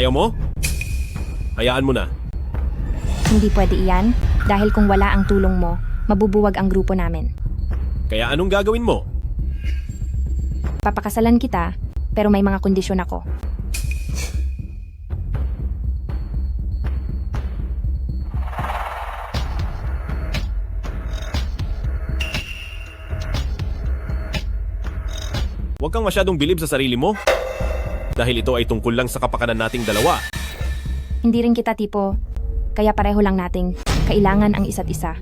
Ayaw mo? Hayaan mo na. Hindi pwede iyan, dahil kung wala ang tulong mo, mabubuwag ang grupo namin. Kaya anong gagawin mo? Papakasalan kita, pero may mga kondisyon ako. Huwag kang masyadong bilib sa sarili mo. Dahil ito ay tungkol lang sa kapakanan nating dalawa. Hindi rin kita tipo, kaya pareho lang nating kailangan ang isa't isa.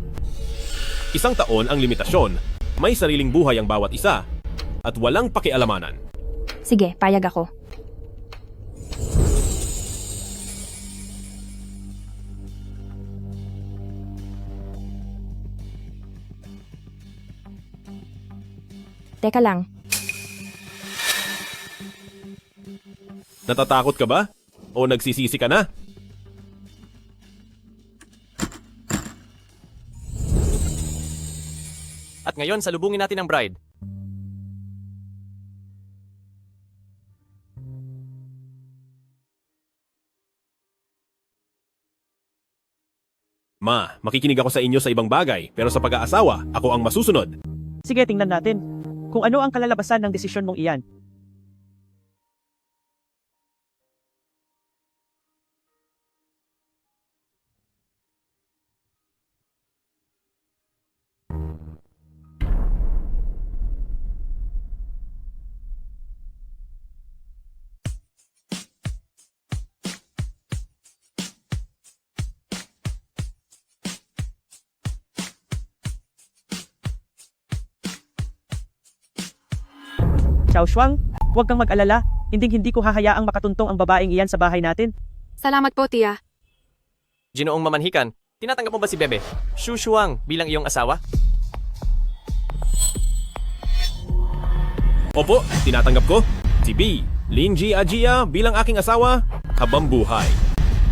1 taon ang limitasyon. May sariling buhay ang bawat isa. At walang pakialamanan. Sige, payag ako. Teka lang, Natatakot ka ba? O nagsisisi ka na? At ngayon, salubungin natin ang bride. Ma, makikinig ako sa inyo sa ibang bagay, pero sa pag-aasawa, ako ang masusunod. Sige, tingnan natin. Kung ano ang kalalabasan ng desisyon mong iyan. Xiao Shuang, huwag kang mag-alala. Hindi ko hahayaang makatuntong ang babaeng iyan sa bahay natin. Salamat po, Tia. Ginoong mamanhikan, tinatanggap mo ba si Bebe? Xu Shuang bilang iyong asawa? Opo, tinatanggap ko. Si B, Linji Ajia bilang aking asawa, habang buhay.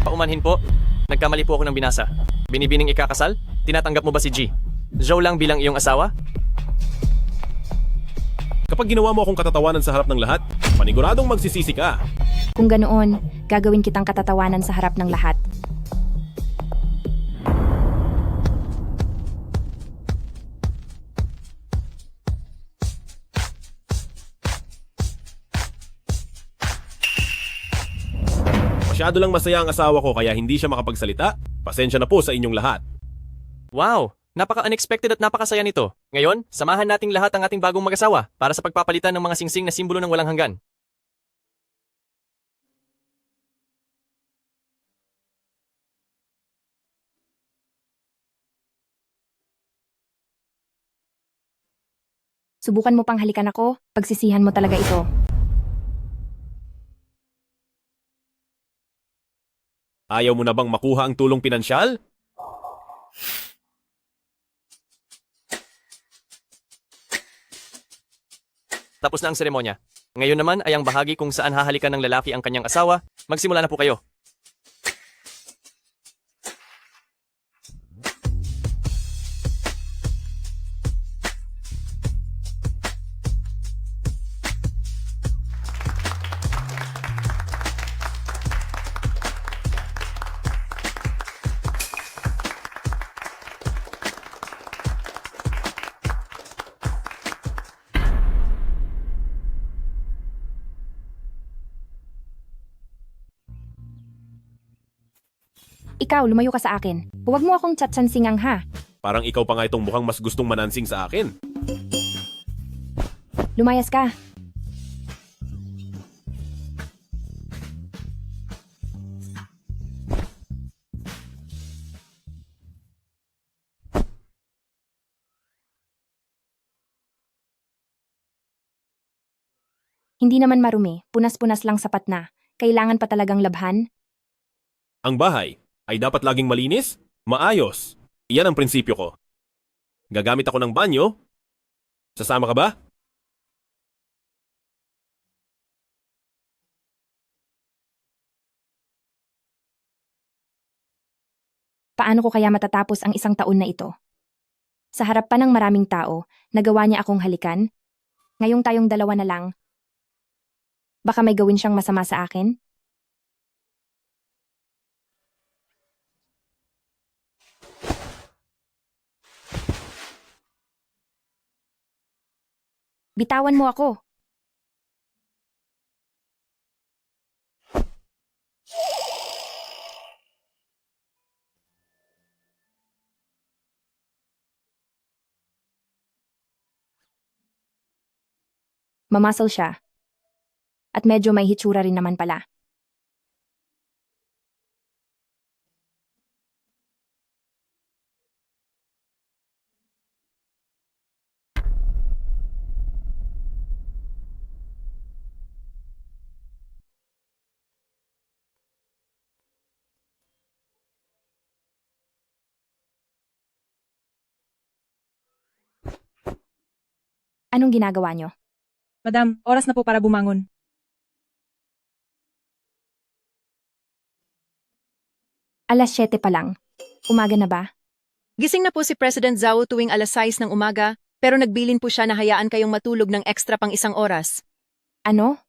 Paumanhin po, nagkamali po ako ng binasa. Binibining ikakasal, tinatanggap mo ba si G? Zhou lang bilang iyong asawa? Kapag ginawa mo akong katatawanan sa harap ng lahat, paniguradong magsisisi ka. kung ganoon, gagawin kitang katatawanan sa harap ng lahat. Masyado lang masaya ang asawa ko kaya hindi siya makapagsalita. Pasensya na po sa inyong lahat. Wow! Napaka-unexpected at napakasaya nito. Ngayon, samahan nating lahat ang ating bagong mag-asawa para sa pagpapalitan ng mga singsing na simbolo ng walang hanggan. Subukan mo pang halikan ako, pagsisihan mo talaga ito. Ayaw mo na bang makuha ang tulong pinansyal? Tapos na ang seremonya. Ngayon naman ay ang bahagi kung saan hahalikan ng lalaki ang kanyang asawa. Magsimula na po kayo. Ikaw, lumayo ka sa akin. Huwag mo akong tsatsansingang ha. Parang ikaw pa nga itong mukhang mas gustong manansing sa akin. Lumayas ka. Hindi naman marumi, punas-punas lang sapat na. Kailangan pa talagang labhan? Ang bahay ay dapat laging malinis, maayos. Iyan ang prinsipyo ko. Gagamit ako ng banyo. Sasama ka ba? Paano ko kaya matatapos ang 1 taon na ito? Sa harap pa ng maraming tao, nagawa niya akong halikan? Ngayong tayong dalawa na lang, baka may gawin siyang masama sa akin? Bitawan mo ako. Mamuscle siya. At medyo may hitsura rin naman pala. Anong ginagawa niyo? Madam, oras na po para bumangon. Alas 7 pa lang. Umaga na ba? Gising na po si President Zhao tuwing alas 6 ng umaga, pero nagbilin po siya na hayaan kayong matulog ng ekstra pang 1 oras. Ano?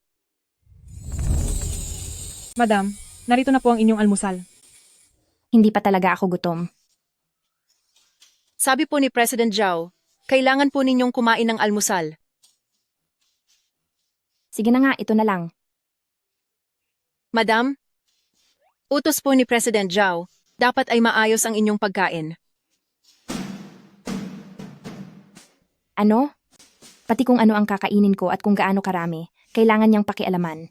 Madam, narito na po ang inyong almusal. Hindi pa talaga ako gutom. Sabi po ni President Zhao, kailangan po ninyong kumain ng almusal. Sige na nga, ito na lang. Madam, utos po ni President Zhao, dapat ay maayos ang inyong pagkain. Ano? Pati kung ano ang kakainin ko at kung gaano karami, kailangan niyang pakialaman.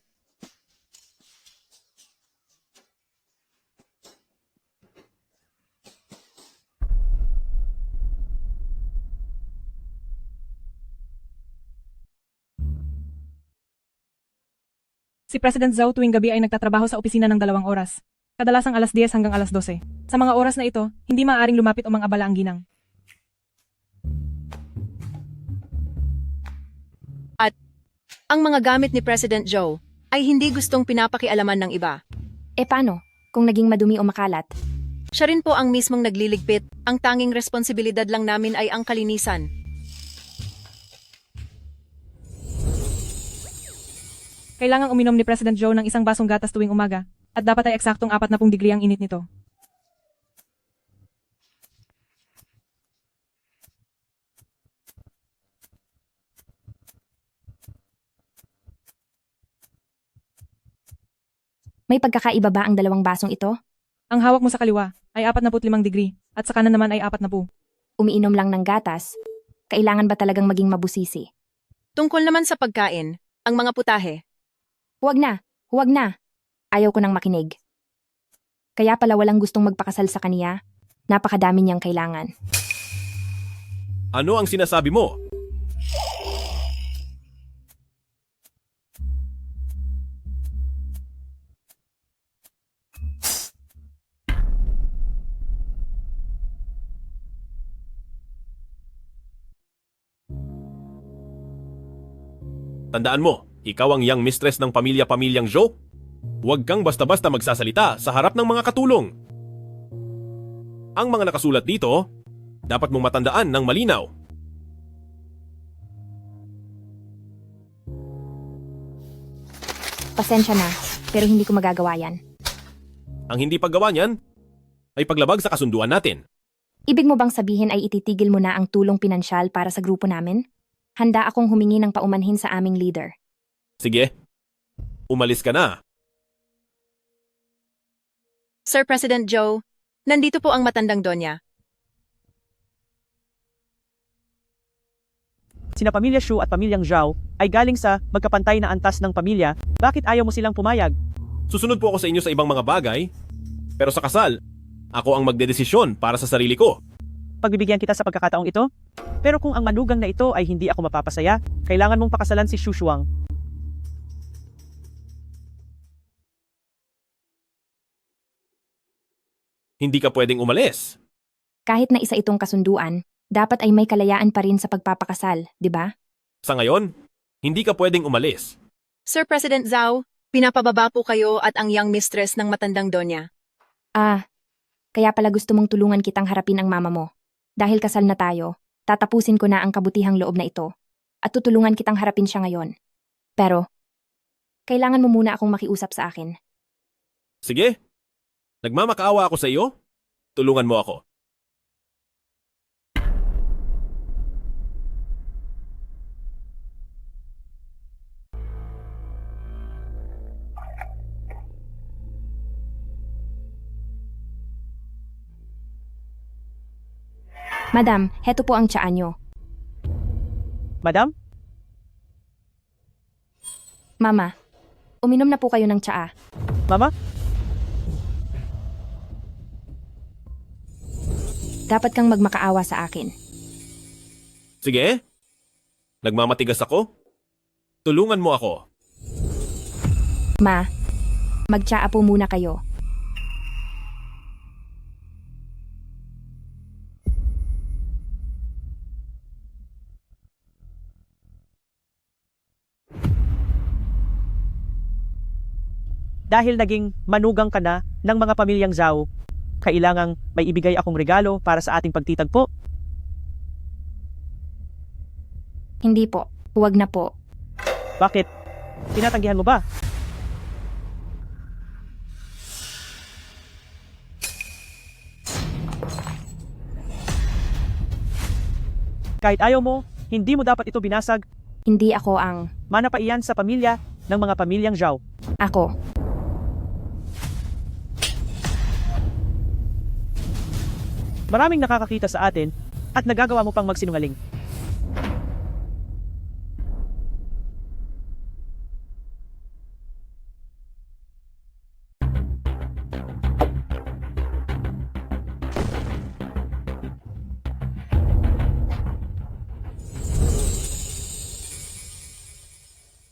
Si President Zhao tuwing gabi ay nagtatrabaho sa opisina ng 2 oras. Kadalasang alas 10 hanggang alas 12. Sa mga oras na ito, hindi maaaring lumapit o mangabala ang ginang. Ang mga gamit ni President Zhao ay hindi gustong pinapakialaman ng iba. E paano? Kung naging madumi o makalat? Siya rin po ang mismong nagliligpit, ang tanging responsibilidad lang namin ay ang kalinisan. Kailangang uminom ni President Zhao ng 1 basong gatas tuwing umaga, at dapat ay eksaktong 40 degree ang init nito. May pagkakaiba ba ang 2 basong ito? Ang hawak mo sa kaliwa ay 45 degree, at sa kanan naman ay 40. Umiinom lang ng gatas? Kailangan ba talagang maging mabusisi? Tungkol naman sa pagkain, ang mga putahe. Huwag na! Huwag na! Ayaw ko nang makinig. Kaya pala walang gustong magpakasal sa kaniya. Napakadami niyang kailangan. Ano ang sinasabi mo? Tandaan mo, ikaw ang young mistress ng pamilya-pamilyang Zhou. Huwag kang basta-basta magsasalita sa harap ng mga katulong. Ang mga nakasulat dito, dapat mong matandaan ng malinaw. Pasensya na, pero hindi ko magagawa yan. Ang hindi paggawa niyan ay paglabag sa kasunduan natin. Ibig mo bang sabihin ay ititigil mo na ang tulong pinansyal para sa grupo namin? Handa akong humingi ng paumanhin sa aming leader. Sige, umalis ka na. Sir President Zhao, nandito po ang matandang Donya. Sina Pamilya Shu at Pamilyang Zhao ay galing sa magkapantay na antas ng pamilya, bakit ayaw mo silang pumayag? Susunod po ako sa inyo sa ibang mga bagay, pero sa kasal, ako ang magdedesisyon para sa sarili ko. Pagbibigyan kita sa pagkakataong ito? Pero kung ang manugang na ito ay hindi ako mapapasaya, kailangan mong pakasalan si Xu Shuang. Hindi ka pwedeng umalis. Kahit na isa itong kasunduan, dapat ay may kalayaan pa rin sa pagpapakasal, di ba? Sa ngayon, hindi ka pwedeng umalis. Sir President Zhao, pinapababa po kayo at ang young mistress ng matandang Donya. Ah, kaya pala gusto mong tulungan kitang harapin ang mama mo. Dahil kasal na tayo, tatapusin ko na ang kabutihang loob na ito at tutulungan kitang harapin siya ngayon. Pero, kailangan mo muna akong makiusap sa akin. Sige, nagmamakaawa ako sa iyo. Tulungan mo ako. Madam, heto po ang tsaa nyo. Madam? Mama, uminom na po kayo ng tsaa. Mama? Dapat kang magmakaawa sa akin. Sige? Nagmamatigas ako? Tulungan mo ako. Ma, magtsaa po muna kayo. Dahil naging manugang ka na ng mga pamilyang Zhao, kailangang may ibigay akong regalo para sa ating pagtitagpo. Hindi po, huwag na po. Bakit? Tinatanggihan mo ba? Kahit ayaw mo, hindi mo dapat ito binasag. Hindi ako ang... Mana pa iyan sa pamilya ng mga pamilyang Zhao. Ako. Maraming nakakakita sa atin at nagagawa mo pang magsinungaling.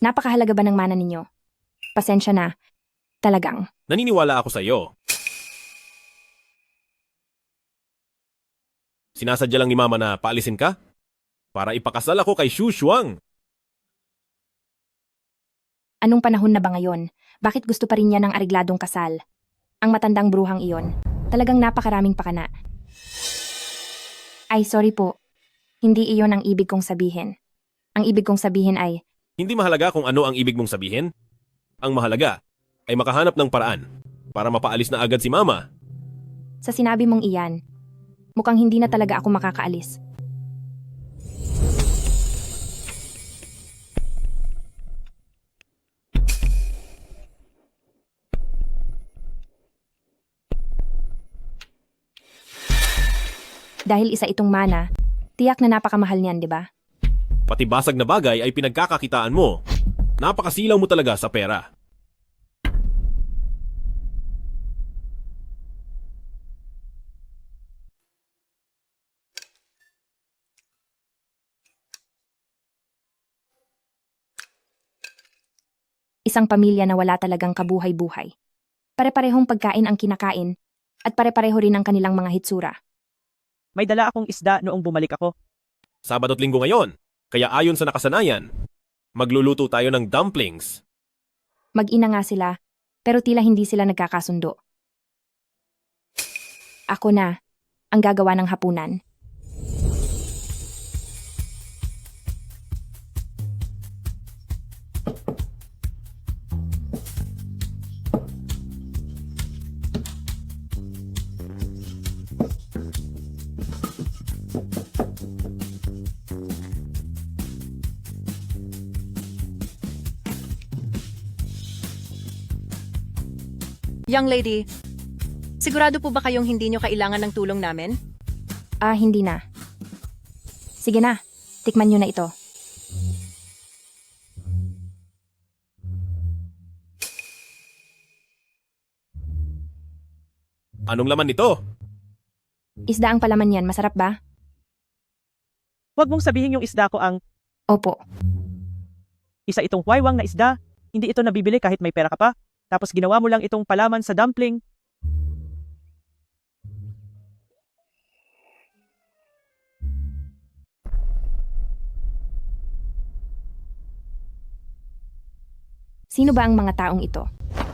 Napakahalaga ba ng mana ninyo? Pasensya na. Talagang. Naniniwala ako sa iyo. Sinasadya lang ni Mama na paalisin ka? Para ipakasal ako kay Xu Shuang. Anong panahon na ba ngayon? Bakit gusto pa rin niya ng arigladong kasal? Ang matandang bruhang iyon. Talagang napakaraming pakana. Ay, sorry po. Hindi iyon ang ibig kong sabihin. Ang ibig kong sabihin ay, Hindi mahalaga kung ano ang ibig mong sabihin. Ang mahalaga ay makahanap ng paraan para mapaalis na agad si Mama. sa sinabi mong iyan, mukhang hindi na talaga ako makakaalis. Dahil isa itong mana, tiyak na napakamahal niyan, di ba? Pati basag na bagay ay pinagkakakitaan mo. Napakasilaw mo talaga sa pera. Isang pamilya na wala talagang kabuhay-buhay. Pare-parehong pagkain ang kinakain at pare-pareho rin ang kanilang mga hitsura. May dala akong isda noong bumalik ako. Sabado't linggo ngayon, kaya ayon sa nakasanayan, magluluto tayo ng dumplings. Mag-ina nga sila, pero tila hindi sila nagkakasundo. Ako na, ang gagawa ng hapunan. Young lady, sigurado po ba kayong hindi nyo kailangan ng tulong namin? Hindi na. Sige na, tikman nyo na ito. Anong laman nito? Isda ang palaman yan, masarap ba? Huwag mong sabihin yung isda ko ang Opo. isa itong huwaywang na isda. Hindi ito nabibili kahit may pera ka pa. Tapos ginawa mo lang itong palaman sa dumpling. Sino ba ang mga taong ito?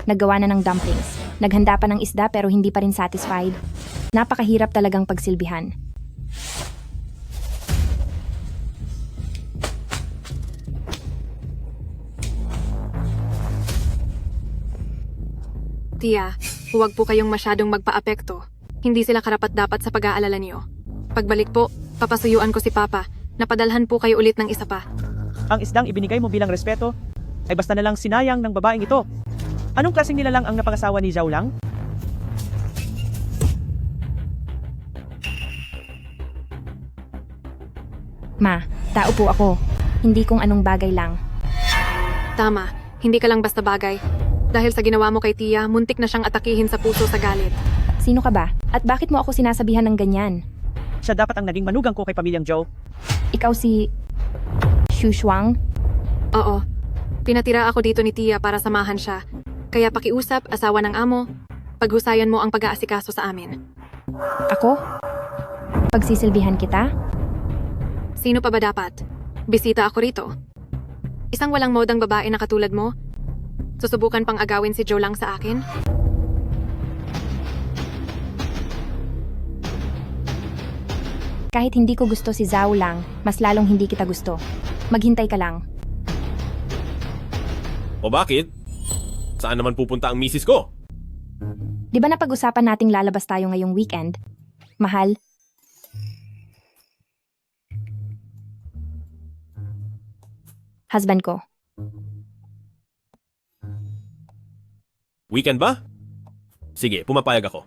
Naggawa na ng dumplings. Naghanda pa ng isda pero hindi pa rin satisfied. Napakahirap talagang pagsilbihan. Tia, huwag po kayong masyadong magpa-apekto. Hindi sila karapat-dapat sa pag-aalala niyo. Pagbalik po, papasuyuan ko si Papa. Napadalhan po kayo ulit ng isa pa. Ang isdang ibinigay mo bilang respeto ay basta na lang sinayang ng babaeng ito. Anong klaseng nilalang ang napangasawa ni Zhao Lang? Ma, tao po ako. Hindi kung anong bagay lang. Tama, hindi ka lang basta bagay. Dahil sa ginawa mo kay Tia, muntik na siyang atakihin sa puso sa galit. Sino ka ba? At bakit mo ako sinasabihan ng ganyan? Siya dapat ang naging manugang ko kay pamilyang Zhou. Ikaw si... Xu Shuang? Oo, pinatira ako dito ni Tia para samahan siya. Kaya pakiusap, asawa ng amo, paghusayan mo ang pag-aasikaso sa amin. Ako? Pagsisilbihan kita? Sino pa ba dapat? Bisita ako rito. Isang walang modang babae na katulad mo? Susubukan pang agawin si Joe lang sa akin? Kahit hindi ko gusto si Zhao lang, mas lalong hindi kita gusto. Maghintay ka lang. O bakit? Saan naman pupunta ang misis ko? Di ba napag-usapan nating lalabas tayo ngayong weekend? Mahal? Husband ko. Weekend ba? Sige, pumapayag ako.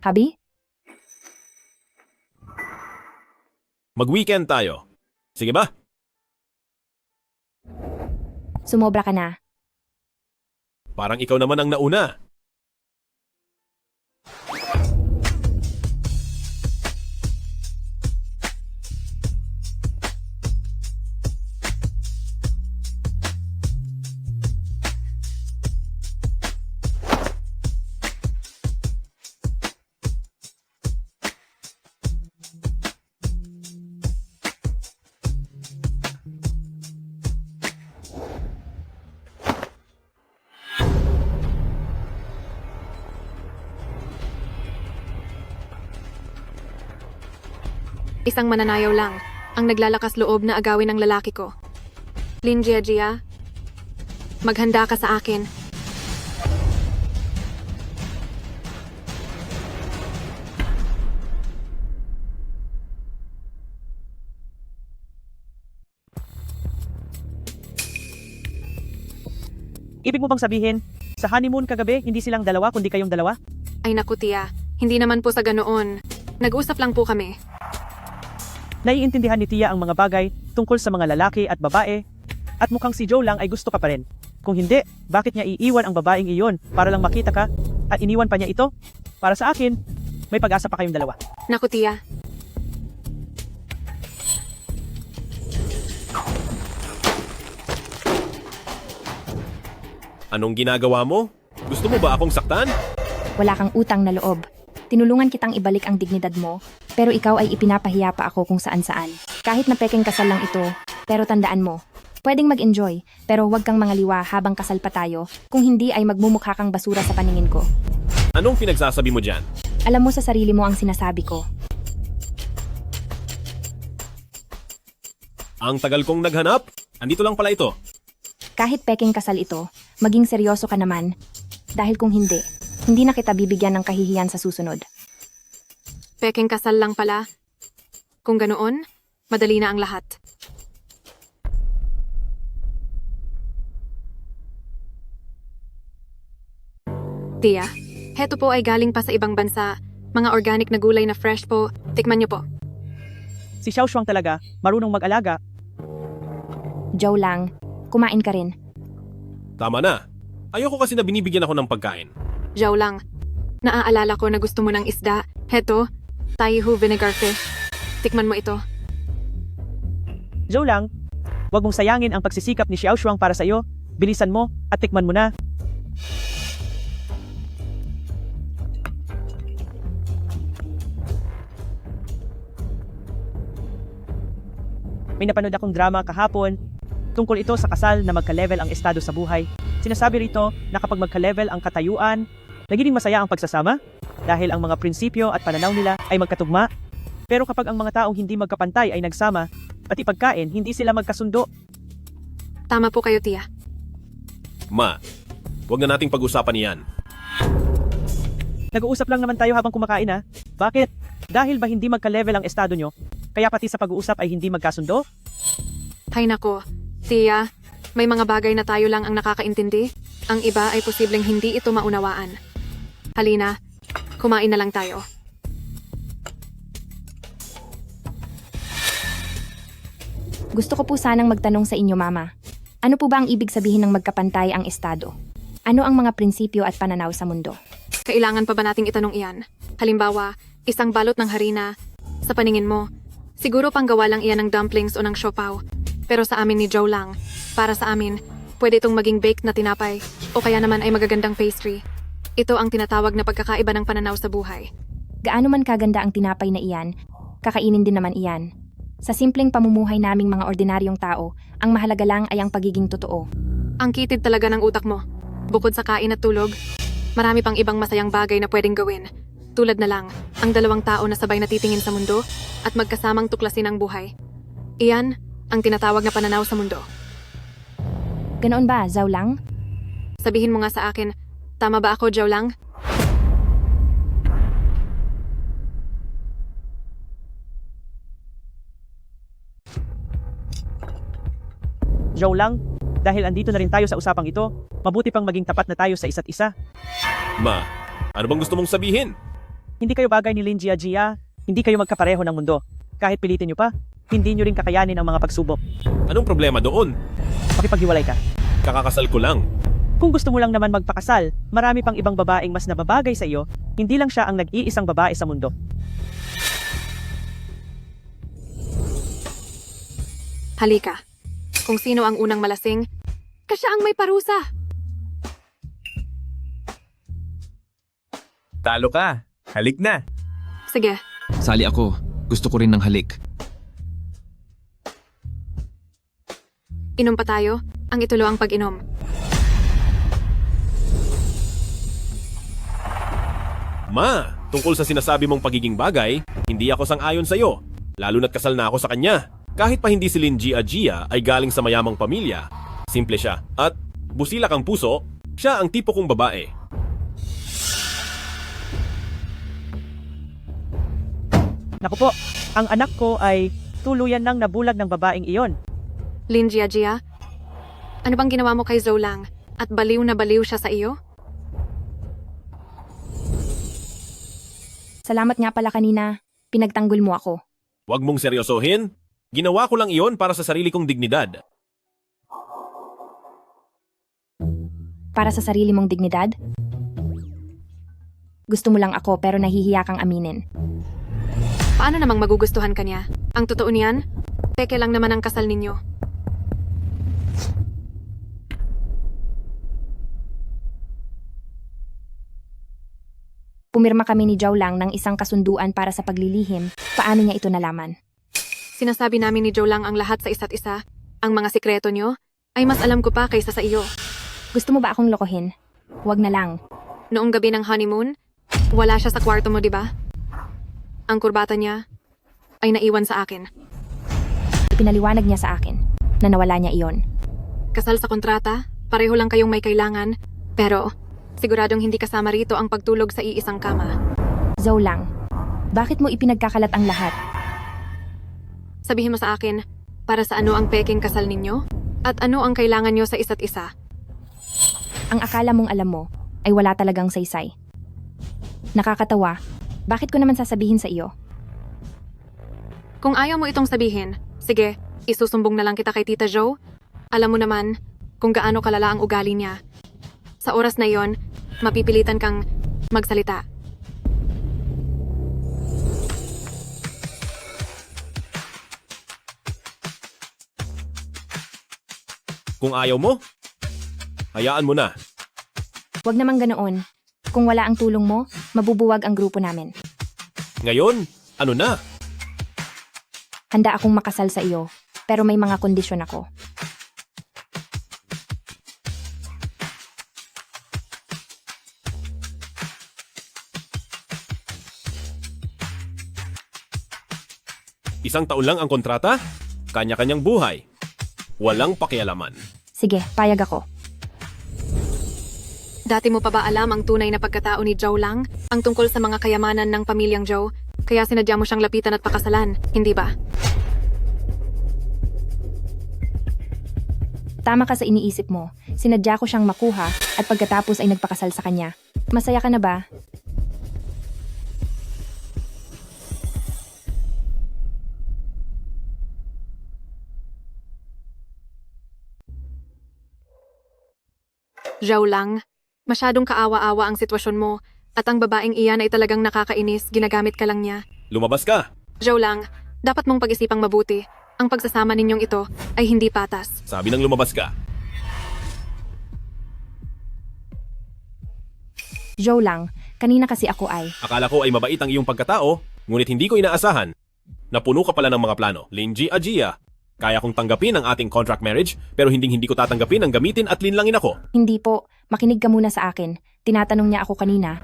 Habi? Mag-weekend tayo. Sige ba? Sumobra ka na. Parang ikaw naman ang nauna. Isang mananayaw lang, ang naglalakas loob na agawin ng lalaki ko. Lin Jiajia, maghanda ka sa akin. Ibig mo bang sabihin, sa honeymoon kagabi, hindi silang dalawa kundi kayong dalawa? Ay naku Tia, hindi naman po sa ganoon. Nag-usap lang po kami. Naiintindihan ni Tia ang mga bagay tungkol sa mga lalaki at babae, at mukhang si Joe lang ay gusto ka pa rin. Kung hindi, bakit niya iiwan ang babaeng iyon para lang makita ka at iniwan pa niya ito? Para sa akin, may pag-asa pa kayong dalawa. Naku Tia, Anong ginagawa mo? Gusto mo ba akong saktan? Wala kang utang na loob. Tinulungan kitang ibalik ang dignidad mo, pero ikaw ay ipinapahiya pa ako kung saan-saan. Kahit na pekeng kasal lang ito, pero tandaan mo, pwedeng mag-enjoy, pero huwag kang mangaliwa habang kasal pa tayo, kung hindi ay magmumukha kang basura sa paningin ko. Anong pinagsasabi mo dyan? Alam mo sa sarili mo ang sinasabi ko. Ang tagal kong naghanap? Andito lang pala ito. Kahit pekeng kasal ito, maging seryoso ka naman. Dahil kung hindi na kita bibigyan ng kahihiyan sa susunod. pekeng kasal lang pala. Kung ganoon, madali na ang lahat. Tia, heto po ay galing pa sa ibang bansa. Mga organic na gulay na fresh po. Tikman niyo po. Si Xiao Shuang talaga, marunong mag-alaga. Joe lang, kumain ka rin. Tama na. Ayoko kasi na binibigyan ako ng pagkain. Joe lang. Naaalala ko na gusto mo ng isda. Heto, Taihu vinegar fish. Tikman mo ito. Joe lang, huwag mong sayangin ang pagsisikap ni Xiao Shuang para sa iyo. Bilisan mo at tikman mo na. May napanood akong drama kahapon tungkol ito sa kasal na magka-level ang estado sa buhay. Sinasabi rito na kapag magka-level ang katayuan, nagiging masaya ang pagsasama dahil ang mga prinsipyo at pananaw nila ay magkatugma. Pero kapag ang mga taong hindi magkapantay ay nagsama, pati pagkain, hindi sila magkasundo. Tama po kayo, Tia. Ma, huwag na nating pag-usapan iyan. Nag-uusap lang naman tayo habang kumakain ha. Bakit? Dahil ba hindi magka-level ang estado nyo, kaya pati sa pag-uusap ay hindi magkasundo? Hay nako, Tia, may mga bagay na tayo lang ang nakakaintindi. Ang iba ay posibleng hindi ito maunawaan. Halina, kumain na lang tayo. Gusto ko po sanang magtanong sa inyo, Mama. Ano po ba ang ibig sabihin ng magkapantay ang estado? Ano ang mga prinsipyo at pananaw sa mundo? Kailangan pa ba nating itanong iyan? Halimbawa, isang balot ng harina. Sa paningin mo, siguro panggawa lang iyan ng dumplings o ng siopaw. Pero sa amin ni Joe lang, para sa amin, pwede itong maging baked na tinapay o kaya naman ay magagandang pastry. Ito ang tinatawag na pagkakaiba ng pananaw sa buhay. Gaano man kaganda ang tinapay na iyan, kakainin din naman iyan. Sa simpleng pamumuhay naming mga ordinaryong tao, ang mahalaga lang ay ang pagiging totoo. Ang kitid talaga ng utak mo. Bukod sa kain at tulog, marami pang ibang masayang bagay na pwedeng gawin. Tulad na lang, ang dalawang tao na sabay natitingin sa mundo at magkasamang tuklasin ang buhay. Iyan ang tinatawag na pananaw sa mundo. Ganoon ba, Zhao Lang? Sabihin mo nga sa akin, tama ba ako, Joe Lang? Joe lang, dahil andito na rin tayo sa usapang ito, mabuti pang maging tapat na tayo sa isa't isa. Ma, ano bang gusto mong sabihin? Hindi kayo bagay ni Lin Jia, hindi kayo magkapareho ng mundo. Kahit pilitin nyo pa, hindi nyo rin kakayanin ang mga pagsubok. Anong problema doon? Makipaghiwalay ka. Kakakasal ko lang. Kung gusto mo lang naman magpakasal, marami pang ibang babaeng mas nababagay sa iyo, hindi lang siya ang nag-iisang babae sa mundo. Halika. Kung sino ang unang malasing, siya ang may parusa. Talo ka. Halik na. Sige, Sali ako. Gusto ko rin ng halik. inom pa tayo. Ang itulo ang pag-inom. Ma, tungkol sa sinasabi mong pagiging bagay, hindi ako sang-ayon sa'yo. Lalo na't kasal na ako sa kanya. Kahit pa hindi si Lin Jia ay galing sa mayamang pamilya. Simple siya. At busilak ang puso, siya ang tipo kong babae. Naku po, ang anak ko ay tuluyan nang nabulag ng babaeng iyon. Lin Jia, ano bang ginawa mo kay Zhou Lang? At baliw na baliw siya sa iyo? Salamat nga pala kanina. Pinagtanggol mo ako. Huwag mong seryosohin. Ginawa ko lang iyon para sa sarili kong dignidad. Para sa sarili mong dignidad? Gusto mo lang ako pero nahihiya kang aminin. Paano namang magugustuhan ka niya? Ang totoo niyan, peke lang naman ang kasal ninyo. Pumirma kami ni Zhao Lang ng isang kasunduan para sa paglilihim. Paano niya ito nalaman? Sinasabi namin ni Joe Lang ang lahat sa isa't isa. Ang mga sikreto niyo ay mas alam ko pa kaysa sa iyo. Gusto mo ba akong lokohin? Huwag na lang. Noong gabi ng honeymoon, wala siya sa kwarto mo, di ba? Ang kurbata niya ay naiwan sa akin. Ipinaliwanag niya sa akin na nawala niya iyon. Kasal sa kontrata, pareho lang kayong may kailangan, pero siguradong hindi kasama rito ang pagtulog sa iisang kama. Zhao Lang, bakit mo ipinagkakalat ang lahat? Sabihin mo sa akin, para sa ano ang peking kasal ninyo? At ano ang kailangan nyo sa isa't isa? Ang akala mong alam mo ay wala talagang saysay. Nakakatawa. Bakit ko naman sasabihin sa iyo? Kung ayaw mo itong sabihin, sige, isusumbong na lang kita kay Tita Joe. Alam mo naman kung gaano kalala ang ugali niya. Sa oras na yon, mapipilitan kang magsalita. Kung ayaw mo, hayaan mo na. Huwag namang ganoon. Kung wala ang tulong mo, mabubuwag ang grupo namin. Ngayon, ano na? Handa akong makasal sa iyo, pero may mga kondisyon ako. Isang taon lang ang kontrata, kanya-kanyang buhay. Walang pakialaman. Sige, payag ako. Dati mo pa ba alam ang tunay na pagkatao ni Joe Lang? Ang tungkol sa mga kayamanan ng pamilyang Joe? Kaya sinadya mo siyang lapitan at pakasalan, hindi ba? Tama ka sa iniisip mo. Sinadya ko siyang makuha at pagkatapos ay nagpakasal sa kanya. Masaya ka na ba? Zhao lang, masyadong kaawa-awa ang sitwasyon mo at ang babaeng iyan ay talagang nakakainis, ginagamit ka lang niya. Lumabas ka! Zhao lang, dapat mong pag-isipang mabuti. Ang pagsasama ninyong ito ay hindi patas. Sabi nang lumabas ka. Joe lang, kanina kasi ako ay. Akala ko ay mabait ang iyong pagkatao, ngunit hindi ko inaasahan. Napuno ka pala ng mga plano. Linji Ajia. Kaya kong tanggapin ang ating contract marriage, pero hindi ko tatanggapin ang gamitin at linlangin ako. Hindi po, makinig ka muna sa akin. Tinatanong niya ako kanina.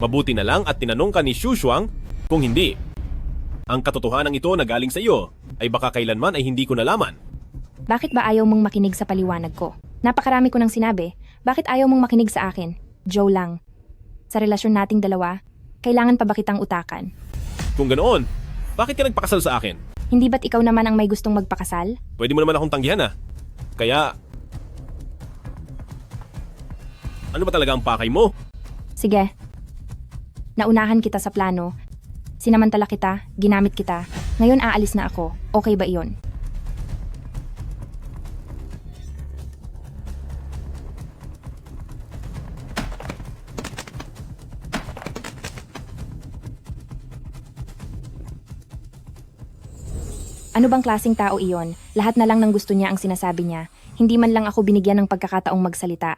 Mabuti na lang at tinanong ka ni Xu Shuang kung hindi. Ang katotohanan ito na galing sa iyo ay baka kailanman ay hindi ko nalaman. Bakit ba ayaw mong makinig sa paliwanag ko? Napakarami ko nang sinabi. Bakit ayaw mong makinig sa akin? Joe lang. Sa relasyon nating dalawa, kailangan pa ba kitang utakan? Kung ganoon, bakit ka nagpakasal sa akin? Hindi ba't ikaw naman ang may gustong magpakasal? Pwede mo naman akong tanggihan ah. Kaya... Ano ba talaga ang pakay mo? Sige. Naunahan kita sa plano. Sinamantala kita, ginamit kita. Ngayon aalis na ako. Okay ba iyon? Ano bang klaseng tao iyon? Lahat na lang ng gusto niya ang sinasabi niya. Hindi man lang ako binigyan ng pagkakataong magsalita.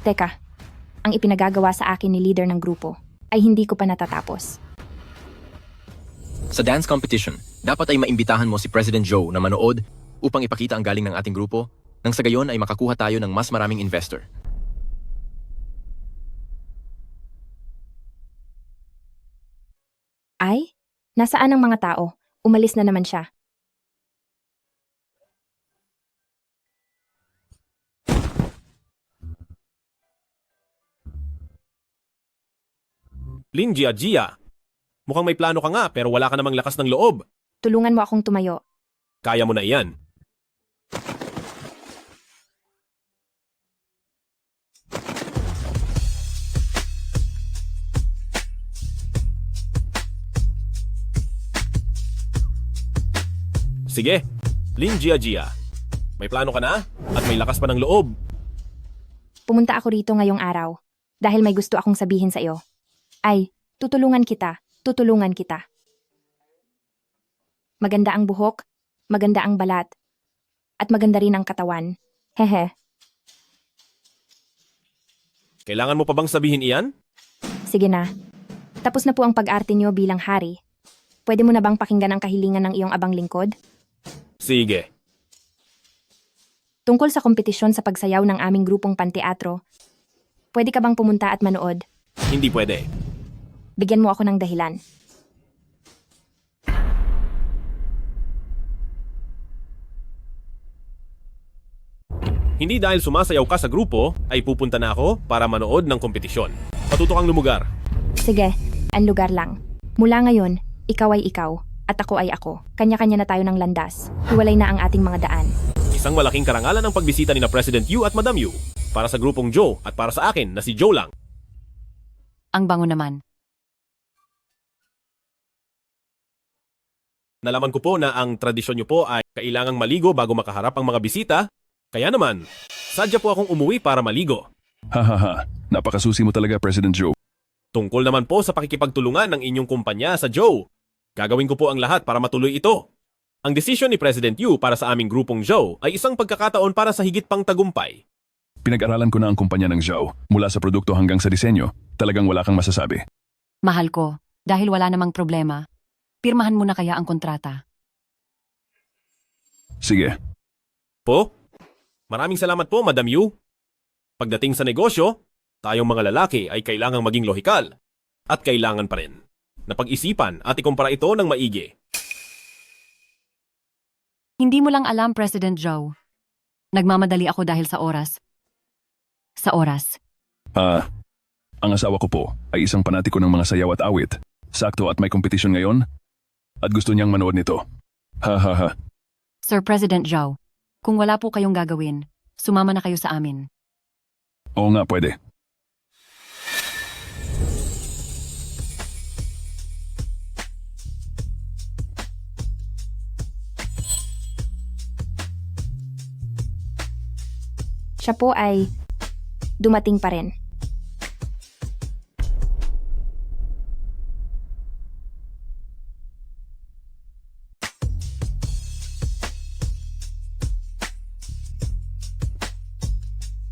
Teka, ang ipinagagawa sa akin ni leader ng grupo ay hindi ko pa natatapos. Sa dance competition, dapat ay maimbitahan mo si President Joe na manood upang ipakita ang galing ng ating grupo nang sa gayon ay makakuha tayo ng mas maraming investor. Ay? Nasaan ang mga tao? Umalis na naman siya. Linji Ajia. Mukhang may plano ka nga pero wala ka namang lakas ng loob. Tulungan mo akong tumayo. Kaya mo na iyan. Sige, Linji Ajia. May plano ka na at may lakas pa ng loob. Pumunta ako rito ngayong araw dahil may gusto akong sabihin sa iyo. Ay, tutulungan kita. Tutulungan kita. Maganda ang buhok, maganda ang balat, at maganda rin ang katawan. Hehe. Kailangan mo pa bang sabihin iyan? Sige na. Tapos na po ang pag-arte niyo bilang hari. Pwede mo na bang pakinggan ang kahilingan ng iyong abang lingkod? Sige. Tungkol sa kompetisyon sa pagsayaw ng aming grupong panteatro, pwede ka bang pumunta at manood? Hindi pwede. Bigyan mo ako ng dahilan. Hindi dahil sumasayaw ka sa grupo ay pupunta na ako para manood ng kompetisyon. Patuto kang lumugar. Sige, ang lugar lang. Mula ngayon, ikaw ay ikaw, at ako ay ako. Kanya-kanya na tayo ng landas. Hiwalay na ang ating mga daan. Isang malaking karangalan ang pagbisita ni na President Yu at Madam Yu para sa grupong Joe at para sa akin na si Joe lang. Ang bango naman. Nalaman ko po na ang tradisyon niyo po ay kailangang maligo bago makaharap ang mga bisita. Kaya naman, sadya po akong umuwi para maligo. Hahaha, napakasusi mo talaga, President Joe. Tungkol naman po sa pakikipagtulungan ng inyong kumpanya sa Joe. Gagawin ko po ang lahat para matuloy ito. Ang desisyon ni President Yu para sa aming grupong Joe ay isang pagkakataon para sa higit pang tagumpay. Pinag-aralan ko na ang kumpanya ng Zhao. Mula sa produkto hanggang sa disenyo, talagang wala kang masasabi. Mahal ko, dahil wala namang problema. Pirmahan mo na kaya ang kontrata. Sige, Po? Maraming salamat po, Madam Yu. Pagdating sa negosyo, tayong mga lalaki ay kailangang maging lohikal. At kailangan pa rin na pag-isipan at ikumpara ito ng maigi. Hindi mo lang alam, President Joe. Nagmamadali ako dahil sa oras. Sa oras. ang asawa ko po ay isang panatiko ng mga sayaw at awit. Sakto at may kompetisyon ngayon at gusto niyang manood nito. Ha ha ha. Sir President Zhao, kung wala po kayong gagawin, sumama na kayo sa amin. Oo nga, pwede. Siya po ay dumating pa rin.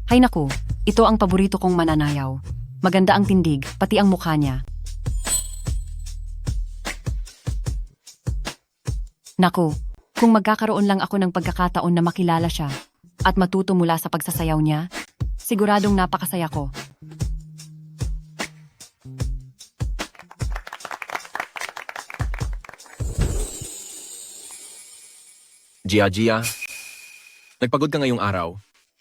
Hay naku, ito ang paborito kong mananayaw. Maganda ang tindig, pati ang mukha niya. Naku, kung magkakaroon lang ako ng pagkakataon na makilala siya at matuto mula sa pagsasayaw niya, siguradong napakasaya ko. Gia, nagpagod ka ngayong araw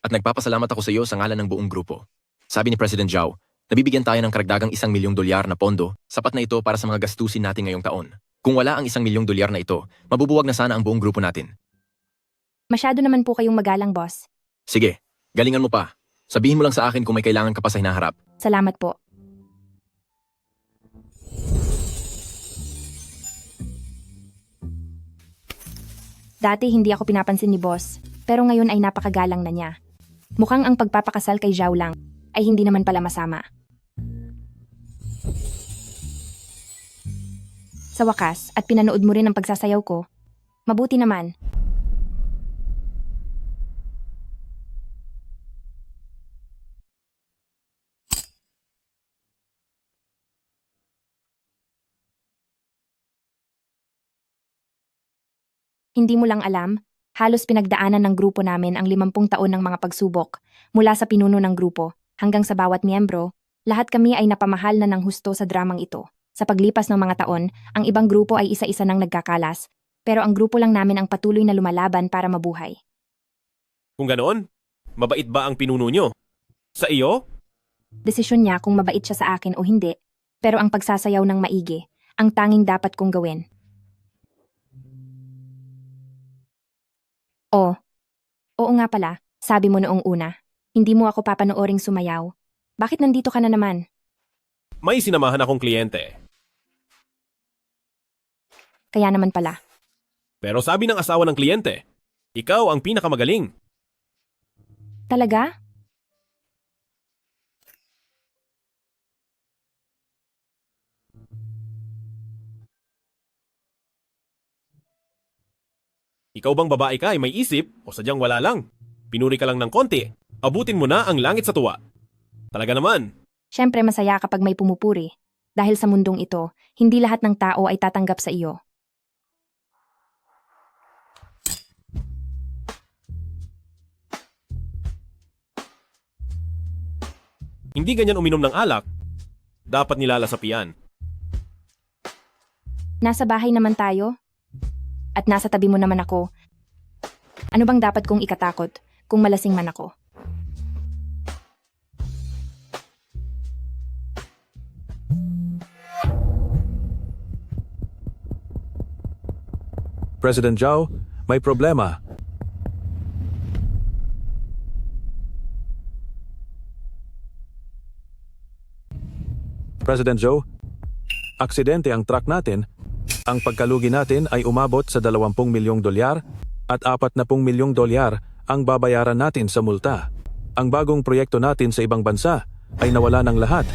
at nagpapasalamat ako sa iyo sa ngalan ng buong grupo. Sabi ni President Zhao, nabibigyan tayo ng karagdagang $1,000,000 na pondo, sapat na ito para sa mga gastusin natin ngayong taon. Kung wala ang $1,000,000 na ito, mabubuwag na sana ang buong grupo natin. Masyado naman po kayong magalang, boss. Sige, galingan mo pa. Sabihin mo lang sa akin kung may kailangan ka pa sa hinaharap. Salamat po. Dati hindi ako pinapansin ni boss, pero ngayon ay napakagalang na niya. Mukhang ang pagpapakasal kay Zhao lang ay hindi naman pala masama. Sa wakas, at pinanood mo rin ang pagsasayaw ko, mabuti naman. Hindi mo lang alam, halos pinagdaanan ng grupo namin ang 50 taon ng mga pagsubok, mula sa pinuno ng grupo hanggang sa bawat miyembro, lahat kami ay napamahal na ng husto sa dramang ito. Sa paglipas ng mga taon, ang ibang grupo ay isa-isa nang nagkakalas, pero ang grupo lang namin ang patuloy na lumalaban para mabuhay. Kung ganoon, mabait ba ang pinuno nyo? Sa iyo? Desisyon niya kung mabait siya sa akin o hindi, pero ang pagsasayaw ng maigi, ang tanging dapat kong gawin. Oo nga pala, sabi mo noong una, hindi mo ako papanooring sumayaw. Bakit nandito ka na naman? May sinamahan akong kliyente. Kaya naman pala. Pero sabi ng asawa ng kliyente, ikaw ang pinakamagaling. Talaga? Ikaw bang babae ka ay may isip o sadyang wala lang? Pinuri ka lang ng konti, abutin mo na ang langit sa tuwa. Talaga naman. Siyempre masaya kapag may pumupuri. Dahil sa mundong ito, hindi lahat ng tao ay tatanggap sa iyo. Hindi ganyan uminom ng alak. Dapat nilalasapian. Nasa bahay naman tayo. At nasa tabi mo naman ako. Ano bang dapat kong ikatakot kung malasing man ako? President Zhao, may problema. President Zhao, aksidente ang truck natin. Ang pagkalugi natin ay umabot sa $20 milyong at $40 milyong ang babayaran natin sa multa. Ang bagong proyekto natin sa ibang bansa ay nawala ng lahat.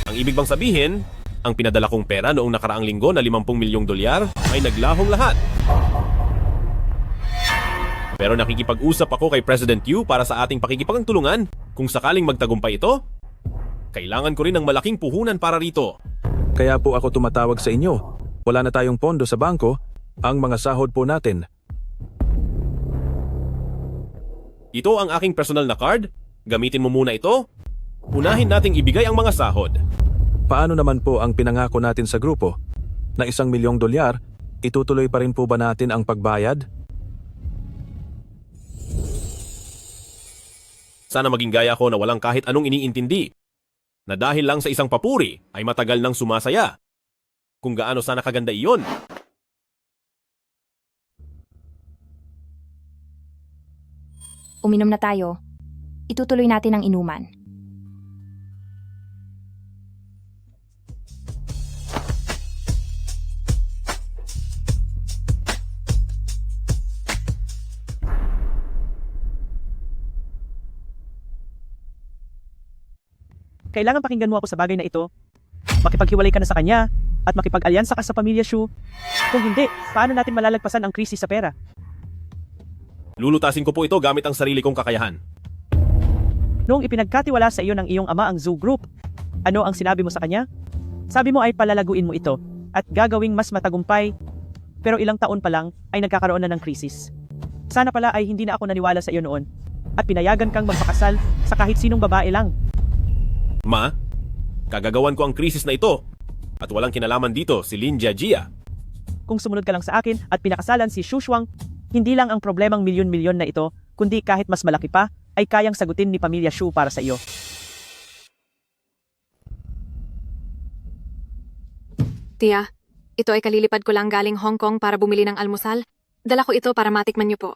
Ang ibig bang sabihin, ang pinadala kong pera noong nakaraang linggo na $50 milyong ay naglahong lahat. Pero nakikipag-usap ako kay President Yu para sa ating pakikipagtulungan. Kung sakaling magtagumpay ito, kailangan ko rin ng malaking puhunan para rito. Kaya po ako tumatawag sa inyo. Wala na tayong pondo sa bangko, ang mga sahod po natin. Ito ang aking personal na card. Gamitin mo muna ito. Unahin nating ibigay ang mga sahod. Paano naman po ang pinangako natin sa grupo? Na $1 milyong, itutuloy pa rin po ba natin ang pagbayad? Sana maging gaya ko na walang kahit anong iniintindi. Na dahil lang sa isang papuri ay matagal nang sumasaya. Kung gaano sana kaganda iyon. uminom na tayo. Itutuloy natin ang inuman. Kailangan pakinggan mo ako sa bagay na ito. Makipaghiwalay ka na sa kanya at makipag-alyansa ka sa pamilya Shu. Kung hindi, paano natin malalagpasan ang krisis sa pera? Lulutasin ko po ito gamit ang sarili kong kakayahan. Noong ipinagkatiwala sa iyo ng iyong ama ang Zoo Group, ano ang sinabi mo sa kanya? Sabi mo ay palalaguin mo ito at gagawing mas matagumpay, pero ilang taon pa lang ay nagkakaroon na ng krisis. Sana pala ay hindi na ako naniwala sa iyo noon at pinayagan kang magpakasal sa kahit sinong babae lang. Ma, kagagawan ko ang krisis na ito at walang kinalaman dito si Lin Jiajia. Kung sumunod ka lang sa akin at pinakasalan si Xu Shuang, hindi lang ang problemang milyon-milyon na ito, kundi kahit mas malaki pa, ay kayang sagutin ni Pamilya Shu para sa iyo. Tia, ito ay kalilipad ko lang galing Hong Kong para bumili ng almusal. Dala ko ito para matikman niyo po.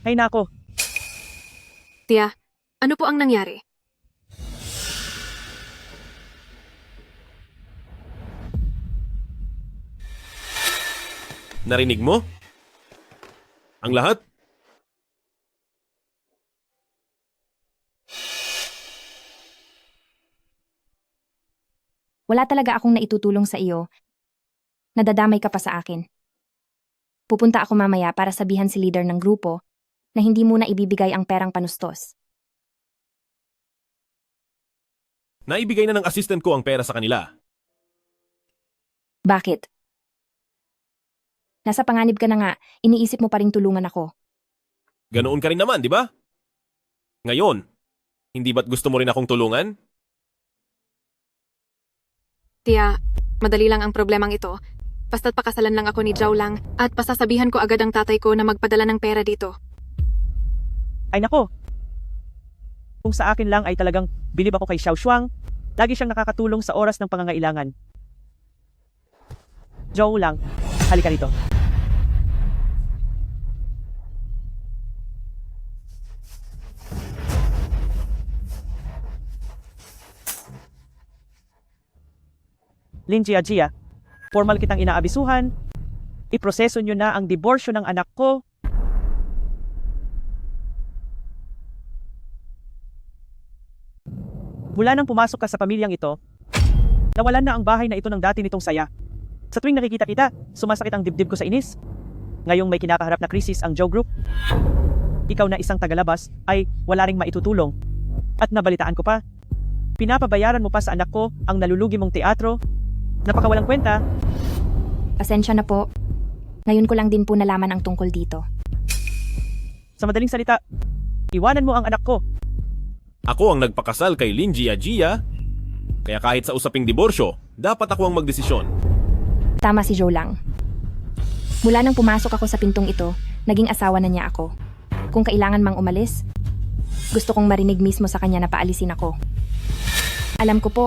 Ay nako, Tia, ano po ang nangyari? Narinig mo? Ang lahat? Wala talaga akong naitutulong sa iyo. Nadadamay ka pa sa akin. Pupunta ako mamaya para sabihan si leader ng grupo na hindi muna ibibigay ang perang panustos. Naibigay na ng assistant ko ang pera sa kanila. Bakit? Nasa panganib ka na nga, iniisip mo pa ring tulungan ako. Ganoon ka rin naman, di ba? Ngayon, hindi ba't gusto mo rin akong tulungan? Tia, madali lang ang problemang ito. Basta't pakasalan lang ako ni Zhao Lang at pasasabihan ko agad ang tatay ko na magpadala ng pera dito. ay nako. Kung sa akin lang ay talagang bilib ako kay Xiao Shuang, lagi siyang nakakatulong sa oras ng pangangailangan. Zhao Lang, halika rito. Lin Jiajia, formal kitang inaabisuhan. Iproseso nyo na ang diborsyo ng anak ko. Mula nang pumasok ka sa pamilyang ito, nawalan na ang bahay na ito ng dati nitong saya. Sa tuwing nakikita kita, sumasakit ang dibdib ko sa inis. Ngayong may kinakaharap na krisis ang Zhou Group, ikaw na isang tagalabas ay wala ring maitutulong. At nabalitaan ko pa, pinapabayaran mo pa sa anak ko ang nalulugi mong teatro. Napakawalang kwenta. Pasensya na po. Ngayon ko lang din po nalaman ang tungkol dito. Sa madaling salita, iwanan mo ang anak ko. Ako ang nagpakasal kay Lin Jiajia, kaya kahit sa usaping diborsyo, dapat ako ang magdesisyon. Tama si Zhou Lang. Mula nang pumasok ako sa pintong ito, naging asawa na niya ako. Kung kailangan mang umalis, gusto kong marinig mismo sa kanya na paalisin ako. Alam ko po,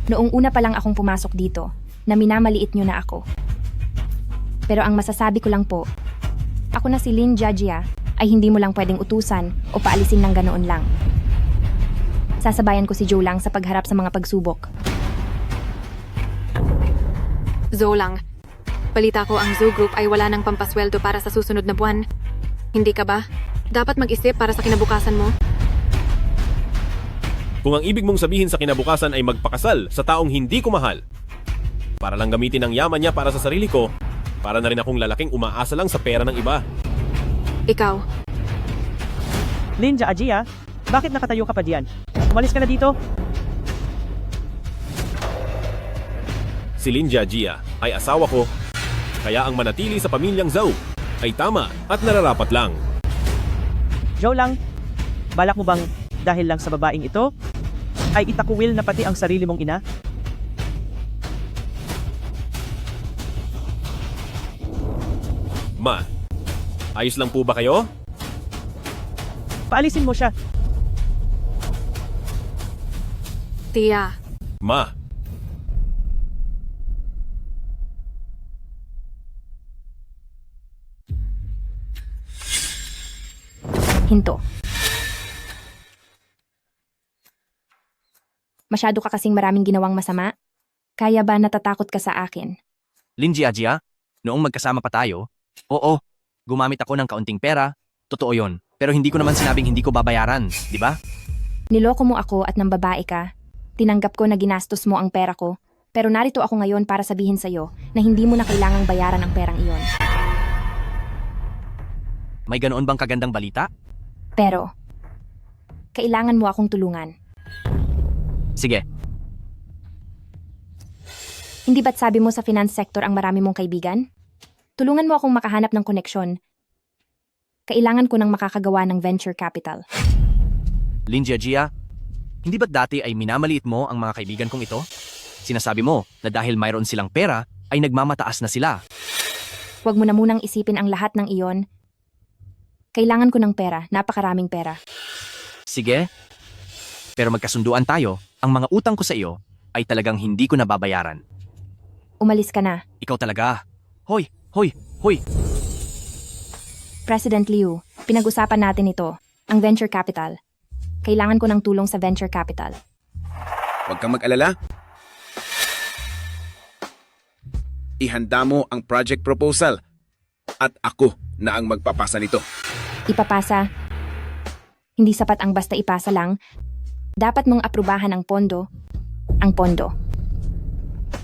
noong una pa lang akong pumasok dito, na minamaliit niyo na ako. Pero ang masasabi ko lang po, ako na si Lin Jiajia ay hindi mo lang pwedeng utusan o paalisin ng ganoon lang. Sasabayan ko si Zhou Lang sa pagharap sa mga pagsubok. Zhou Lang, balita ko ang Zoo Group ay wala ng pampasweldo para sa susunod na buwan. Hindi ka ba? Dapat mag-isip para sa kinabukasan mo. Kung ang ibig mong sabihin sa kinabukasan ay magpakasal sa taong hindi ko mahal, para lang gamitin ang yaman niya para sa sarili ko, para na rin akong lalaking umaasa lang sa pera ng iba. Ikaw, Lin Jiajia, bakit nakatayo ka pa diyan? Umalis ka na dito. Si Lin Jiajia ay asawa ko, kaya ang manatili sa pamilyang Zhou ay tama at nararapat lang. Zhou Lang, balak mo bang dahil lang sa babaeng ito, ay itakuwil na pati ang sarili mong ina? Ma, ayos lang po ba kayo? Paalisin mo siya. Tia. Ma, Hinto. Masyado ka kasing maraming ginawang masama? Kaya ba natatakot ka sa akin? Lin Jia, noong magkasama pa tayo, oo, gumamit ako ng kaunting pera, totoo yon. Pero hindi ko naman sinabing hindi ko babayaran, di ba? Niloko mo ako at nang babae ka. Tinanggap ko na ginastos mo ang pera ko, pero narito ako ngayon para sabihin sa'yo na hindi mo na kailangang bayaran ang perang iyon. May ganoon bang kagandang balita? Pero, kailangan mo akong tulungan. Sige, Hindi ba't sabi mo sa finance sector ang marami mong kaibigan? Tulungan mo akong makahanap ng koneksyon. Kailangan ko ng makakagawa ng venture capital. Lin Jia, hindi ba't dati ay minamaliit mo ang mga kaibigan kong ito? Sinasabi mo na dahil mayroon silang pera, ay nagmamataas na sila. Huwag mo na munang isipin ang lahat ng iyon. Kailangan ko ng pera, napakaraming pera. Sige, pero magkasunduan tayo, ang mga utang ko sa iyo ay talagang hindi ko nababayaran. Umalis ka na. Ikaw talaga. Hoy! President Liu, pinag-usapan natin ito, ang venture capital. Kailangan ko ng tulong sa venture capital. Huwag kang mag-alala. Ihanda mo ang project proposal at ako na ang magpapasa nito. Ipapasa. Hindi sapat ang basta ipasa lang. Dapat mong aprubahan ang pondo. Ang pondo.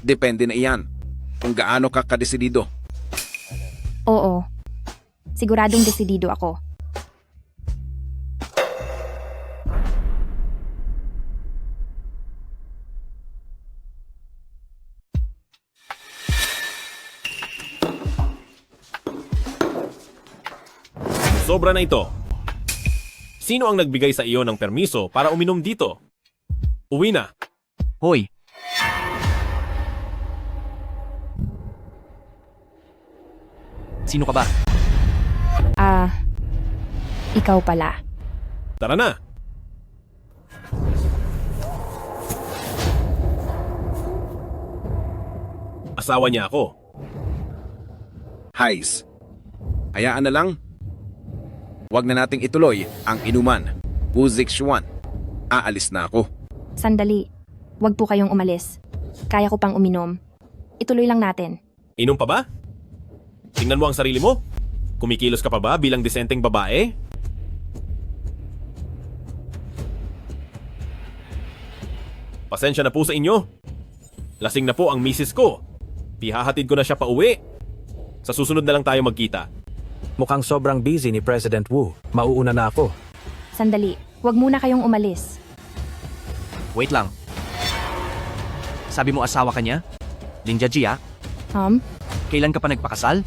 Depende na iyan kung gaano ka kadesidido. Oo. Siguradong desidido ako. Sobra na ito. Sino ang nagbigay sa iyo ng permiso para uminom dito? Uwi na. Hoy! Sino ka ba? Ikaw pala. Tara na. Asawa niya ako. Hayes, hayaan na lang. Huwag na nating ituloy ang inuman. Wuzik Xuan, aalis na ako. Sandali. Huwag po kayong umalis. Kaya ko pang uminom. Ituloy lang natin. Inom pa ba? Tingnan mo ang sarili mo. Kumikilos ka pa ba bilang disenteng babae? Pasensya na po sa inyo. Lasing na po ang misis ko. Pihahatid ko na siya pa uwi. Sa susunod na lang tayo magkita. Mukhang sobrang busy ni President Wu. Mauuna na ako. Sandali. Huwag muna kayong umalis. Wait lang. Sabi mo asawa ka niya? Lin Jia, kailan ka pa nagpakasal?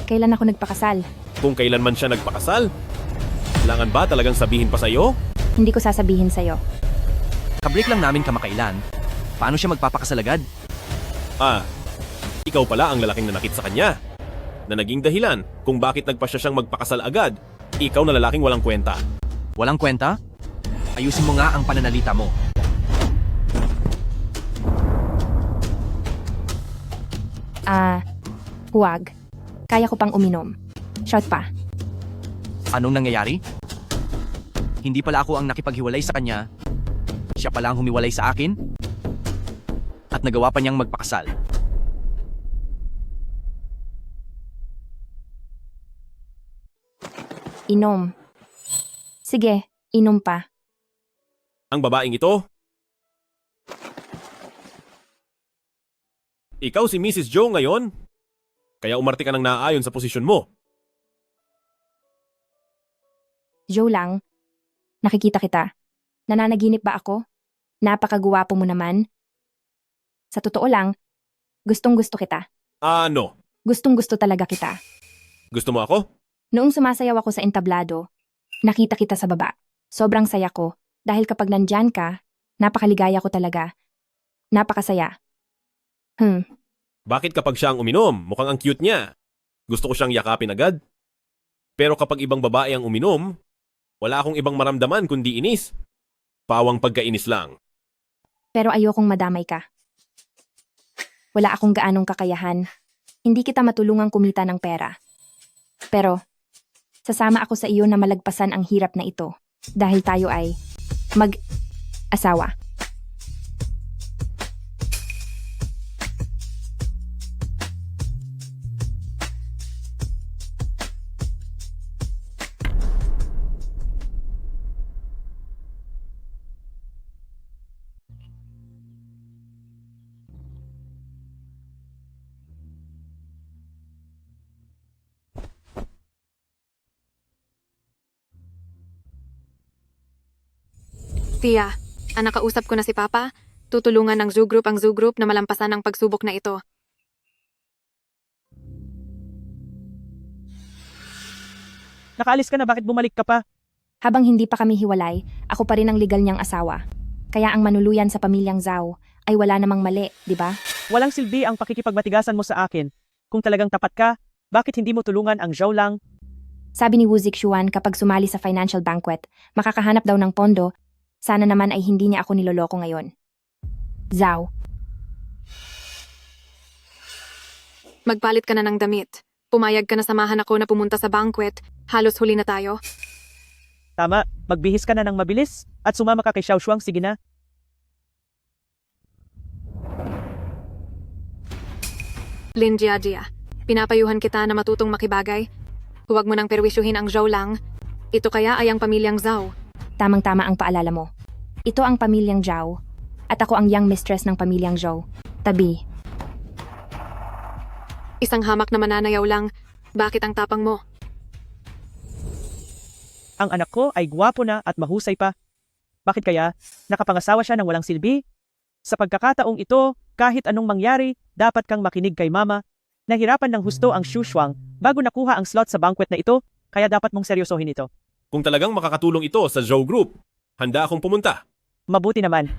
Kailan ako nagpakasal? Kung kailan man siya nagpakasal, kailangan ba talagang sabihin pa sa'yo? Hindi ko sasabihin sa'yo. Kabreak lang namin kamakailan. Paano siya magpapakasal agad? Ikaw pala ang lalaking nanakit sa kanya. Na naging dahilan kung bakit nagpa siya siyang magpakasal agad. Ikaw na lalaking walang kwenta. Walang kwenta? Ayusin mo nga ang pananalita mo. Huwag. Kaya ko pang uminom. Shot pa. Anong nangyayari? Hindi pala ako ang nakipaghiwalay sa kanya. Siya pala ang humiwalay sa akin? At nagawa pa niyang magpakasal. Inom. Sige, inom pa. Ang babaeng ito? Ikaw si Mrs. Joe ngayon? Kaya umarte ka ng naaayon sa posisyon mo. Joe lang. Nakikita kita. Nananaginip ba ako? Napakagwapo mo naman. Sa totoo lang, gustong-gusto kita. Ano? Gustong-gusto talaga kita. Gusto mo ako? Noong sumasayaw ako sa entablado, nakita kita sa baba. Sobrang saya ko dahil kapag nandyan ka, napakaligaya ko talaga. Napakasaya. Bakit kapag siya ang uminom, mukhang ang cute niya? Gusto ko siyang yakapin agad. Pero kapag ibang babae ang uminom, wala akong ibang maramdaman kundi inis. Pawang pagkainis lang. Pero ayokong madamay ka. Wala akong gaanong kakayahan. Hindi kita matulungang kumita ng pera. Pero, Sasama ako sa iyo na malagpasan ang hirap na ito. Dahil tayo ay mag-asawa. Tia, nakausap ko na si Papa. Tutulungan ng zoo group ang zoo group na malampasan ang pagsubok na ito. Nakaalis ka na, bakit bumalik ka pa? Habang hindi pa kami hiwalay, ako pa rin ang legal niyang asawa. Kaya ang manuluyan sa pamilyang Zhao ay wala namang mali, di ba? Walang silbi ang pakikipagbatigasan mo sa akin. Kung talagang tapat ka, bakit hindi mo tulungan ang Zhao Lang? Sabi ni Wu Zixuan kapag sumali sa financial banquet, makakahanap daw ng pondo. Sana naman ay hindi niya ako niloloko ngayon. Zhao, Magpalit ka na ng damit. Pumayag ka na samahan ako na pumunta sa banquet. Halos huli na tayo. Tama, magbihis ka na ng mabilis at sumama ka kay Xiao Shuang, sige na. Lin Jiajia, pinapayuhan kita na matutong makibagay. Huwag mo nang perwisyuhin ang Zhao Lang. Ito kaya ay ang pamilyang Zhao. tamang-tama ang paalala mo. Ito ang pamilyang Zhao, at ako ang young mistress ng pamilyang Zhou. Tabi. Isang hamak na mananayaw lang. Bakit ang tapang mo? Ang anak ko ay gwapo na at mahusay pa. Bakit kaya nakapangasawa siya ng walang silbi? Sa pagkakataong ito, kahit anong mangyari, dapat kang makinig kay mama. Nahirapan ng husto ang Xu Shuang bago nakuha ang slot sa banquet na ito, kaya dapat mong seryosohin ito. Kung talagang makakatulong ito sa Zhou Group, handa akong pumunta. Mabuti naman.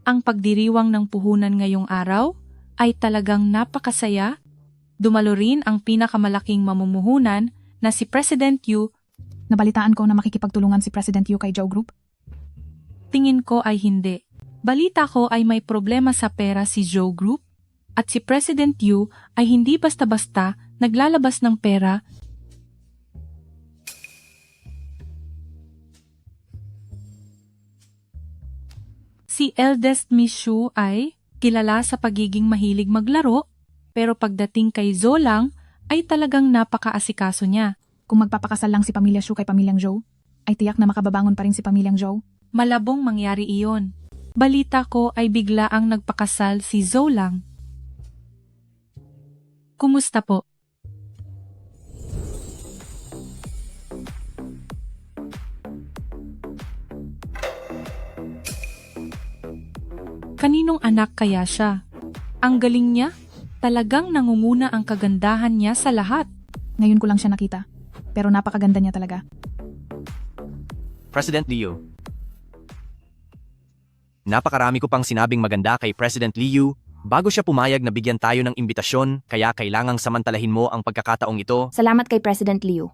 Ang pagdiriwang ng puhunan ngayong araw ay talagang napakasaya. Dumalo rin ang pinakamalaking mamumuhunan na si President Yu. Nabalitaan ko na makikipagtulungan si President Yu kay Zhou Group. Tingin ko ay hindi. Balita ko ay may problema sa pera si Zhou Group at si President Yu ay hindi basta-basta naglalabas ng pera. Si eldest Miss Xu ay kilala sa pagiging mahilig maglaro, pero pagdating kay Zhou Lang ay talagang napakaasikaso niya. Kung magpapakasal lang si Pamilya Xu kay Pamilyang Zhou, ay tiyak na makababangon pa rin si Pamilyang Zhou. Malabong mangyari iyon. Balita ko ay bigla ang nagpakasal si Zhou Lang. Kumusta po? Kaninong anak kaya siya? Ang galing niya, talagang nangunguna ang kagandahan niya sa lahat. Ngayon ko lang siya nakita, pero napakaganda niya talaga. President Liu. Napakarami ko pang sinabing maganda kay President Liu bago siya pumayag na bigyan tayo ng imbitasyon, kaya kailangang samantalahin mo ang pagkakataong ito. Salamat kay President Liu.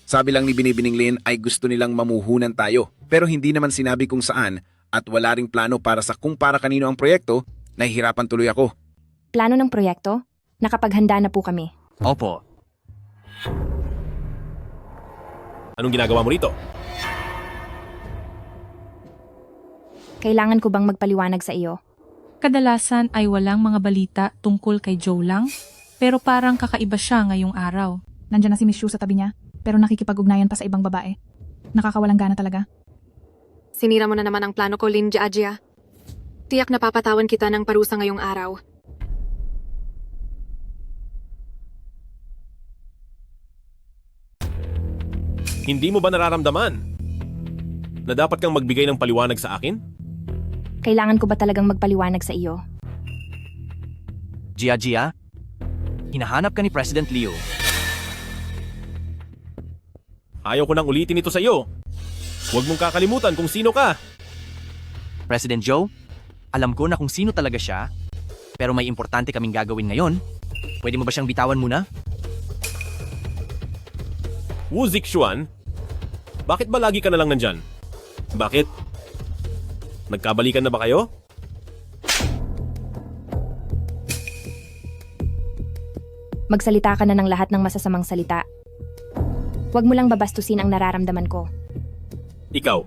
Sabi lang ni Binibining Lin ay gusto nilang mamuhunan tayo, pero hindi naman sinabi kung saan at wala ring plano para sa kung para kanino ang proyekto. Nahihirapan tuloy ako. Plano ng proyekto? Nakapaghanda na po kami. Opo. Anong ginagawa mo rito? Kailangan ko bang magpaliwanag sa iyo? Kadalasan ay walang mga balita tungkol kay Zhou Lang, pero parang kakaiba siya ngayong araw. Nandiyan na si Miss Xu sa tabi niya, pero nakikipag-ugnayan pa sa ibang babae. Nakakawalang gana talaga. Sinira mo na naman ang plano ko, Lin Jiajia. Tiyak na papatawan kita ng parusa ngayong araw. Hindi mo ba nararamdaman na dapat kang magbigay ng paliwanag sa akin? Kailangan ko ba talagang magpaliwanag sa iyo? Jia, hinahanap ka ni President Liu. Ayaw ko nang ulitin ito sa iyo. Huwag mong kakalimutan kung sino ka. President Zhou, alam ko na kung sino talaga siya, pero may importante kaming gagawin ngayon. Pwede mo ba siyang bitawan muna? Wu Zixuan, bakit ba lagi ka na lang nandyan? Bakit? Nagkabalikan na ba kayo? Magsalita ka na ng lahat ng masasamang salita. Huwag mo lang babastusin ang nararamdaman ko. Ikaw.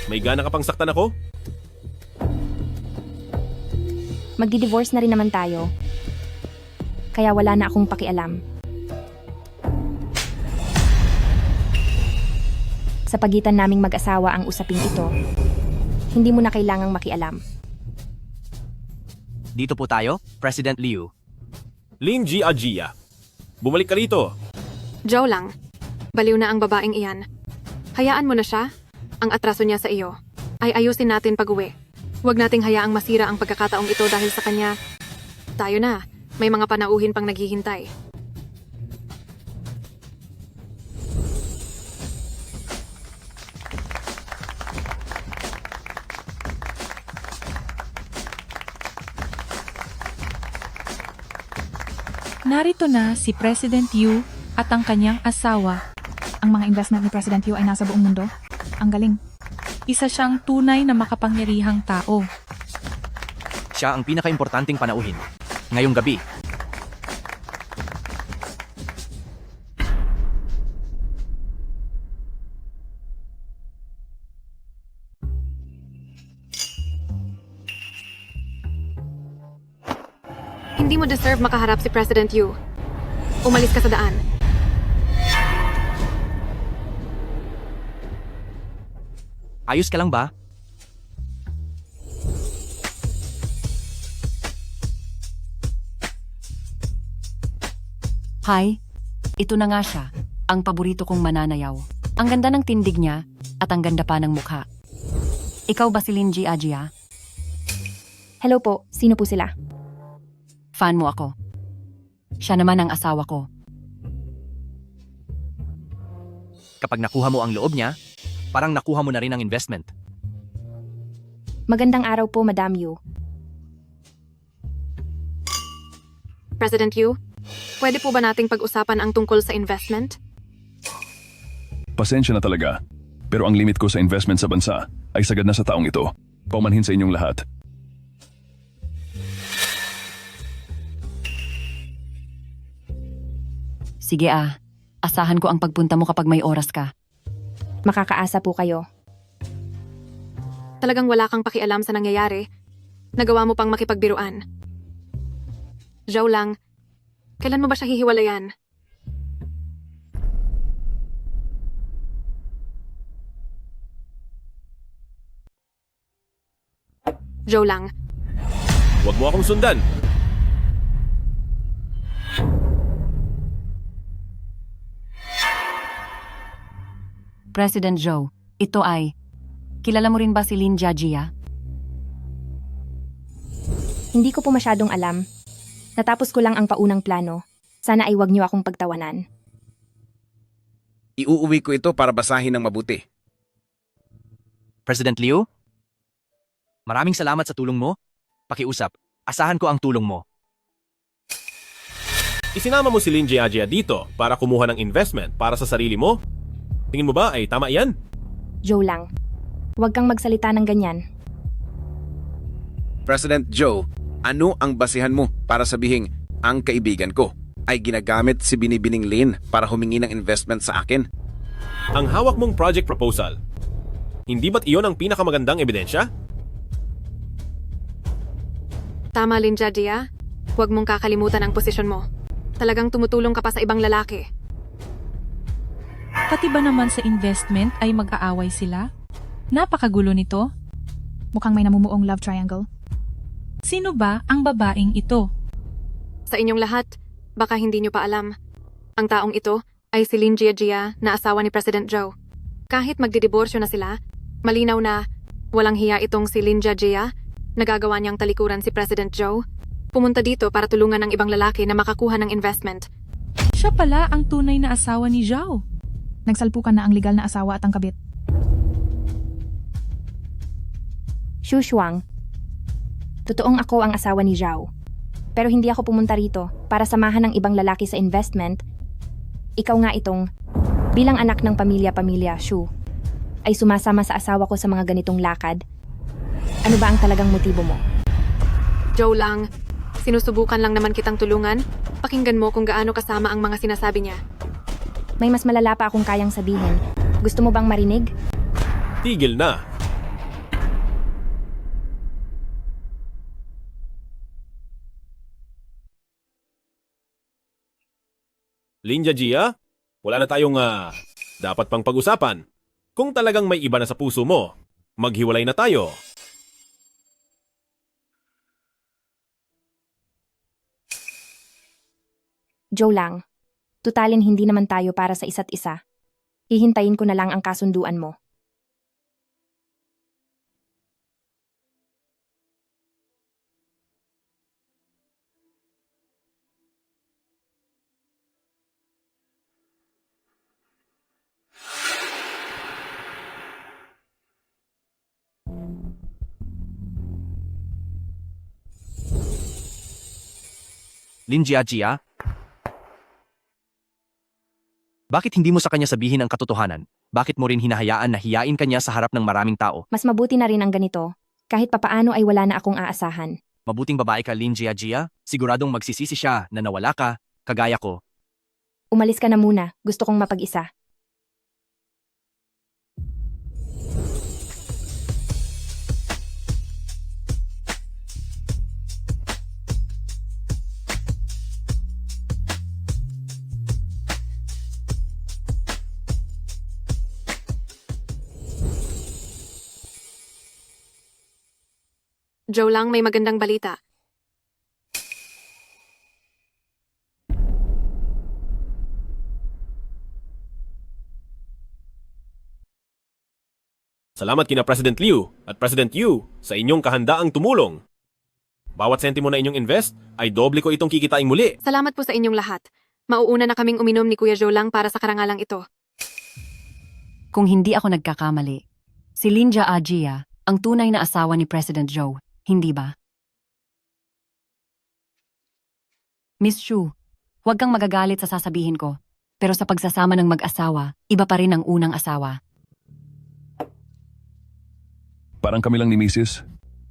May gana ka pang saktan ako? Magdi-divorce na rin naman tayo. Kaya wala na akong pakialam. Sa pagitan naming mag-asawa ang usaping ito, hindi mo na kailangang makialam. Dito po tayo, President Liu. Lin Jiajia. Bumalik ka rito. Joe lang. Baliw na ang babaeng iyan. Hayaan mo na siya. Ang atraso niya sa iyo ay ayusin natin pag-uwi. Huwag nating hayaang masira ang pagkakataong ito dahil sa kanya. Tayo na. May mga panauhin pang naghihintay. Narito na si President Yu at ang kanyang asawa. Ang mga investment ni President Yu ay nasa buong mundo. Ang galing. Isa siyang tunay na makapangyarihang tao. Siya ang pinakaimportanteng panauhin. Ngayong gabi, Hindi mo deserve makaharap si President Yu. Umalis ka sa daan. ayos ka lang ba? Hi, ito na nga siya, ang paborito kong mananayaw. Ang ganda ng tindig niya at ang ganda pa ng mukha. Ikaw ba si Lin Jiajia? Hello po, sino po sila? Fan mo ako. Siya naman ang asawa ko. Kapag nakuha mo ang loob niya, parang nakuha mo na rin ang investment. Magandang araw po, Madam Yu. President Yu, pwede po ba nating pag-usapan ang tungkol sa investment? Pasensya na talaga. Pero ang limit ko sa investment sa bansa ay sagad na sa taong ito. Paumanhin sa inyong lahat. Sige asahan ko ang pagpunta mo kapag may oras ka. Makakaasa po kayo. Talagang wala kang pakialam sa nangyayari. Nagawa mo pang makipagbiruan. Joe lang, kailan mo ba siya hihiwalayan? Joe lang. Huwag mo akong sundan. President Joe, ito ay... Kilala mo rin ba si Lin Jiajia? Hindi ko po masyadong alam. Natapos ko lang ang paunang plano. Sana ay wag niyo akong pagtawanan. Iuuwi ko ito para basahin ng mabuti. President Liu, maraming salamat sa tulong mo. Pakiusap, asahan ko ang tulong mo. Isinama mo si Lin Jiajia dito para kumuha ng investment para sa sarili mo? Tingin mo ba ay tama yan? Joe lang. Huwag kang magsalita ng ganyan. President Joe, ano ang basihan mo para sabihing ang kaibigan ko ay ginagamit si Binibining Lin para humingi ng investment sa akin? Ang hawak mong project proposal, hindi ba't iyon ang pinakamagandang ebidensya? Tama, Lin Jiajia. Huwag mong kakalimutan ang posisyon mo. Talagang tumutulong ka pa sa ibang lalaki. Pati ba naman sa investment ay mag-aaway sila? Napakagulo nito. Mukhang may namumuong love triangle. Sino ba ang babaeng ito? Sa inyong lahat, baka hindi nyo pa alam. Ang taong ito ay si Lin Jiajia na asawa ni President Joe. Kahit magdidiborsyo na sila, malinaw na walang hiya itong si Lin Jiajia. Nagagawa niyang talikuran si President Joe. Pumunta dito para tulungan ang ibang lalaki na makakuha ng investment. Siya pala ang tunay na asawa ni Zhao. Nagsalpukan na ang legal na asawa at ang kabit. Xu Shuang. Totoong ako ang asawa ni Zhao. Pero hindi ako pumunta rito para samahan ng ibang lalaki sa investment. Ikaw nga itong, bilang anak ng pamilya-pamilya, Xu, ay sumasama sa asawa ko sa mga ganitong lakad. Ano ba ang talagang motibo mo? Joe lang, Sinusubukan lang naman kitang tulungan. Pakinggan mo kung gaano kasama ang mga sinasabi niya. May mas malala pa akong kayang sabihin. Gusto mo bang marinig? Tigil na. Linja Gia, wala na tayong dapat pang pag-usapan. Kung talagang may iba na sa puso mo, maghiwalay na tayo. Joe lang. Tutalin hindi naman tayo para sa isa't isa. Hihintayin ko na lang ang kasunduan mo. Lin Jia, bakit hindi mo sa kanya sabihin ang katotohanan? Bakit mo rin hinahayaan na hiyain kanya sa harap ng maraming tao? Mas mabuti na rin ang ganito. Kahit papaano ay wala na akong aasahan. Mabuting babae ka, Lin Jia. Siguradong magsisisi siya na nawala ka, kagaya ko. Umalis ka na muna. Gusto kong mapag-isa. Joe lang, may magandang balita. Salamat kina President Liu at President Yu sa inyong kahandaang tumulong. Bawat sentimo na inyong invest ay doble ko itong kikitain muli. Salamat po sa inyong lahat. Mauuna na kaming uminom ni Kuya Joe lang para sa karangalang ito. Kung hindi ako nagkakamali, si Linja Ajia ang tunay na asawa ni President Joe, hindi ba? Miss Shu, huwag kang magagalit sa sasabihin ko, pero sa pagsasama ng mag-asawa, iba pa rin ang unang asawa. Parang kami lang ni Mrs.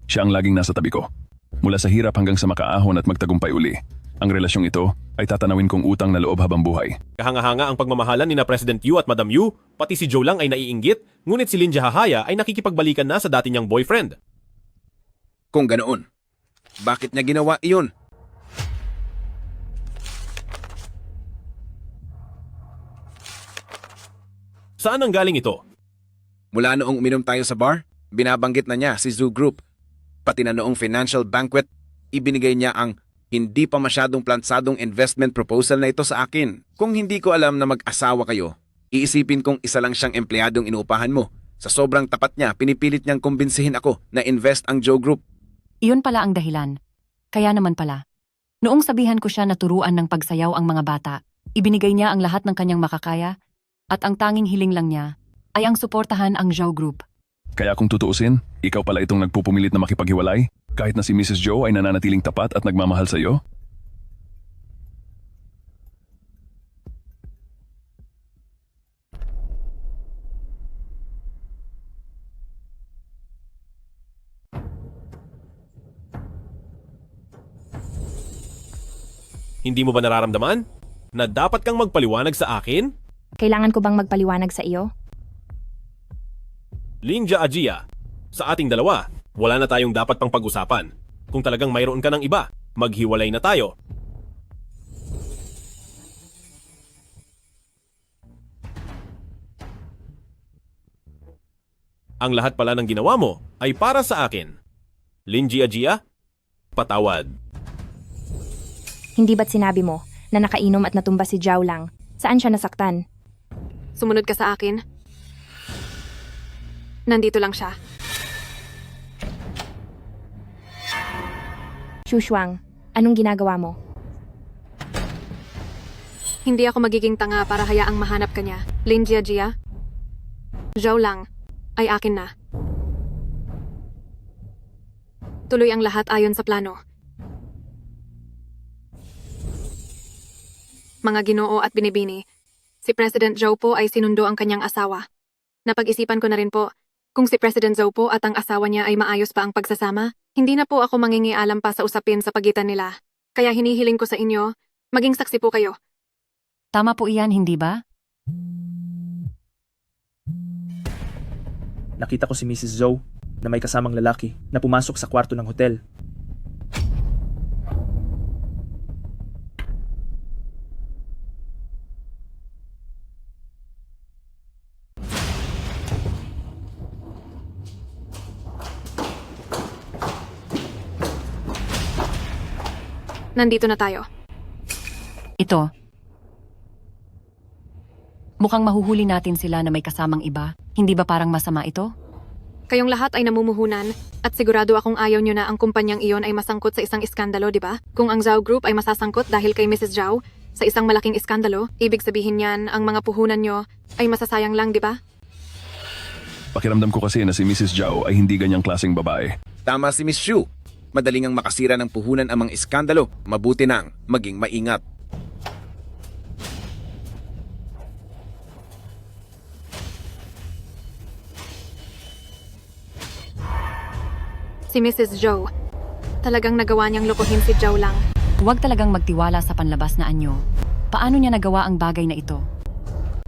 Siya ang laging nasa tabi ko. Mula sa hirap hanggang sa makaahon at magtagumpay uli. Ang relasyong ito ay tatanawin kong utang na loob habang buhay. Kahanga-hanga ang pagmamahalan ni na President Yu at Madam Yu, pati si Joe lang ay naiinggit, ngunit si Lin Jahahaya ay nakikipagbalikan na sa dati niyang boyfriend. Kung ganoon, bakit niya ginawa iyon? Saan ang galing ito? Mula noong uminom tayo sa bar, binabanggit na niya si Zoo Group. Pati na noong financial banquet, ibinigay niya ang hindi pa masyadong plansadong investment proposal na ito sa akin. Kung hindi ko alam na mag-asawa kayo, iisipin kong isa lang siyang empleyadong inuupahan mo. Sa sobrang tapat niya, pinipilit niyang kumbinsihin ako na invest ang Joe Group. Iyon pala ang dahilan. Kaya naman pala. Noong sabihan ko siya na turuan ng pagsayaw ang mga bata, ibinigay niya ang lahat ng kanyang makakaya at ang tanging hiling lang niya ay ang suportahan ang Joe Group. Kaya kung tutuusin, ikaw pala itong nagpupumilit na makipaghiwalay, kahit na si Mrs. Joe ay nananatiling tapat at nagmamahal sa iyo? Hindi mo ba nararamdaman na dapat kang magpaliwanag sa akin? Kailangan ko bang magpaliwanag sa iyo? Linja Ajia, sa ating dalawa, wala na tayong dapat pang pag-usapan. Kung talagang mayroon ka ng iba, maghiwalay na tayo. Ang lahat pala ng ginawa mo ay para sa akin. Linji Ajia, patawad. Hindi ba't sinabi mo na nakainom at natumba si Zhao lang? Saan siya nasaktan? Sumunod ka sa akin. Nandito lang siya. Shushuang, anong ginagawa mo? Hindi ako magiging tanga para hayaang mahanap ka niya. Lin Jia. Zhao lang ay akin na. Tuloy ang lahat ayon sa plano. Mga ginoo at binibini, si President Zhao po ay sinundo ang kanyang asawa. Napag-isipan ko na rin po, Kung si President Zhou po at ang asawa niya ay maayos pa ang pagsasama, hindi na po ako mangingialam pa sa usapin sa pagitan nila. Kaya hinihiling ko sa inyo, maging saksi po kayo. Tama po iyan, hindi ba? Nakita ko si Mrs. Zhou na may kasamang lalaki na pumasok sa kwarto ng hotel. Nandito na tayo. Ito. Mukhang mahuhuli natin sila na may kasamang iba. Hindi ba parang masama ito? Kayong lahat ay namumuhunan at sigurado akong ayaw nyo na ang kumpanyang iyon ay masangkot sa isang iskandalo, di ba? Kung ang Zhao Group ay masasangkot dahil kay Mrs. Zhao sa isang malaking iskandalo, ibig sabihin niyan ang mga puhunan nyo ay masasayang lang, di ba? Pakiramdam ko kasi na si Mrs. Zhao ay hindi ganyang klaseng babae. Tama si Miss Xu. Madaling ang makasira ng puhunan ang mga iskandalo. Mabuti nang maging maingat. Si Mrs. Zhou. Talagang nagawa niyang lokohin si Zhao Lang. Huwag talagang magtiwala sa panlabas na anyo. Paano niya nagawa ang bagay na ito?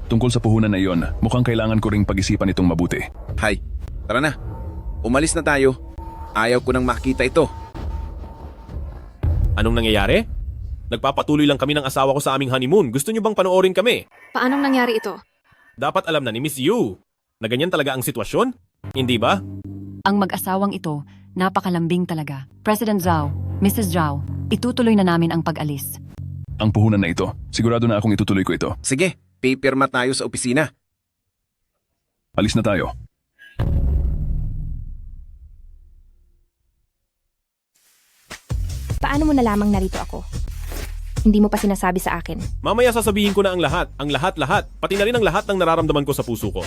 Tungkol sa puhunan na iyon, mukhang kailangan ko ring pag-isipan itong mabuti. Hay, tara na. Umalis na tayo. Ayaw ko nang makita ito. Anong nangyayari? Nagpapatuloy lang kami ng asawa ko sa aming honeymoon. Gusto niyo bang panoorin kami? Paanong nangyari ito? Dapat alam na ni Miss Yu na ganyan talaga ang sitwasyon. Hindi ba? Ang mag-asawang ito, napakalambing talaga. President Zhao, Mrs. Zhao, itutuloy na namin ang pag-alis. Ang puhunan na ito, sigurado na akong itutuloy ko ito. Sige, pipirma tayo sa opisina. Alis na tayo. Paano mo nalamang narito ako? Hindi mo pa sinasabi sa akin. Mamaya sasabihin ko na ang lahat, ang lahat-lahat, pati na rin ang lahat ng nararamdaman ko sa puso ko.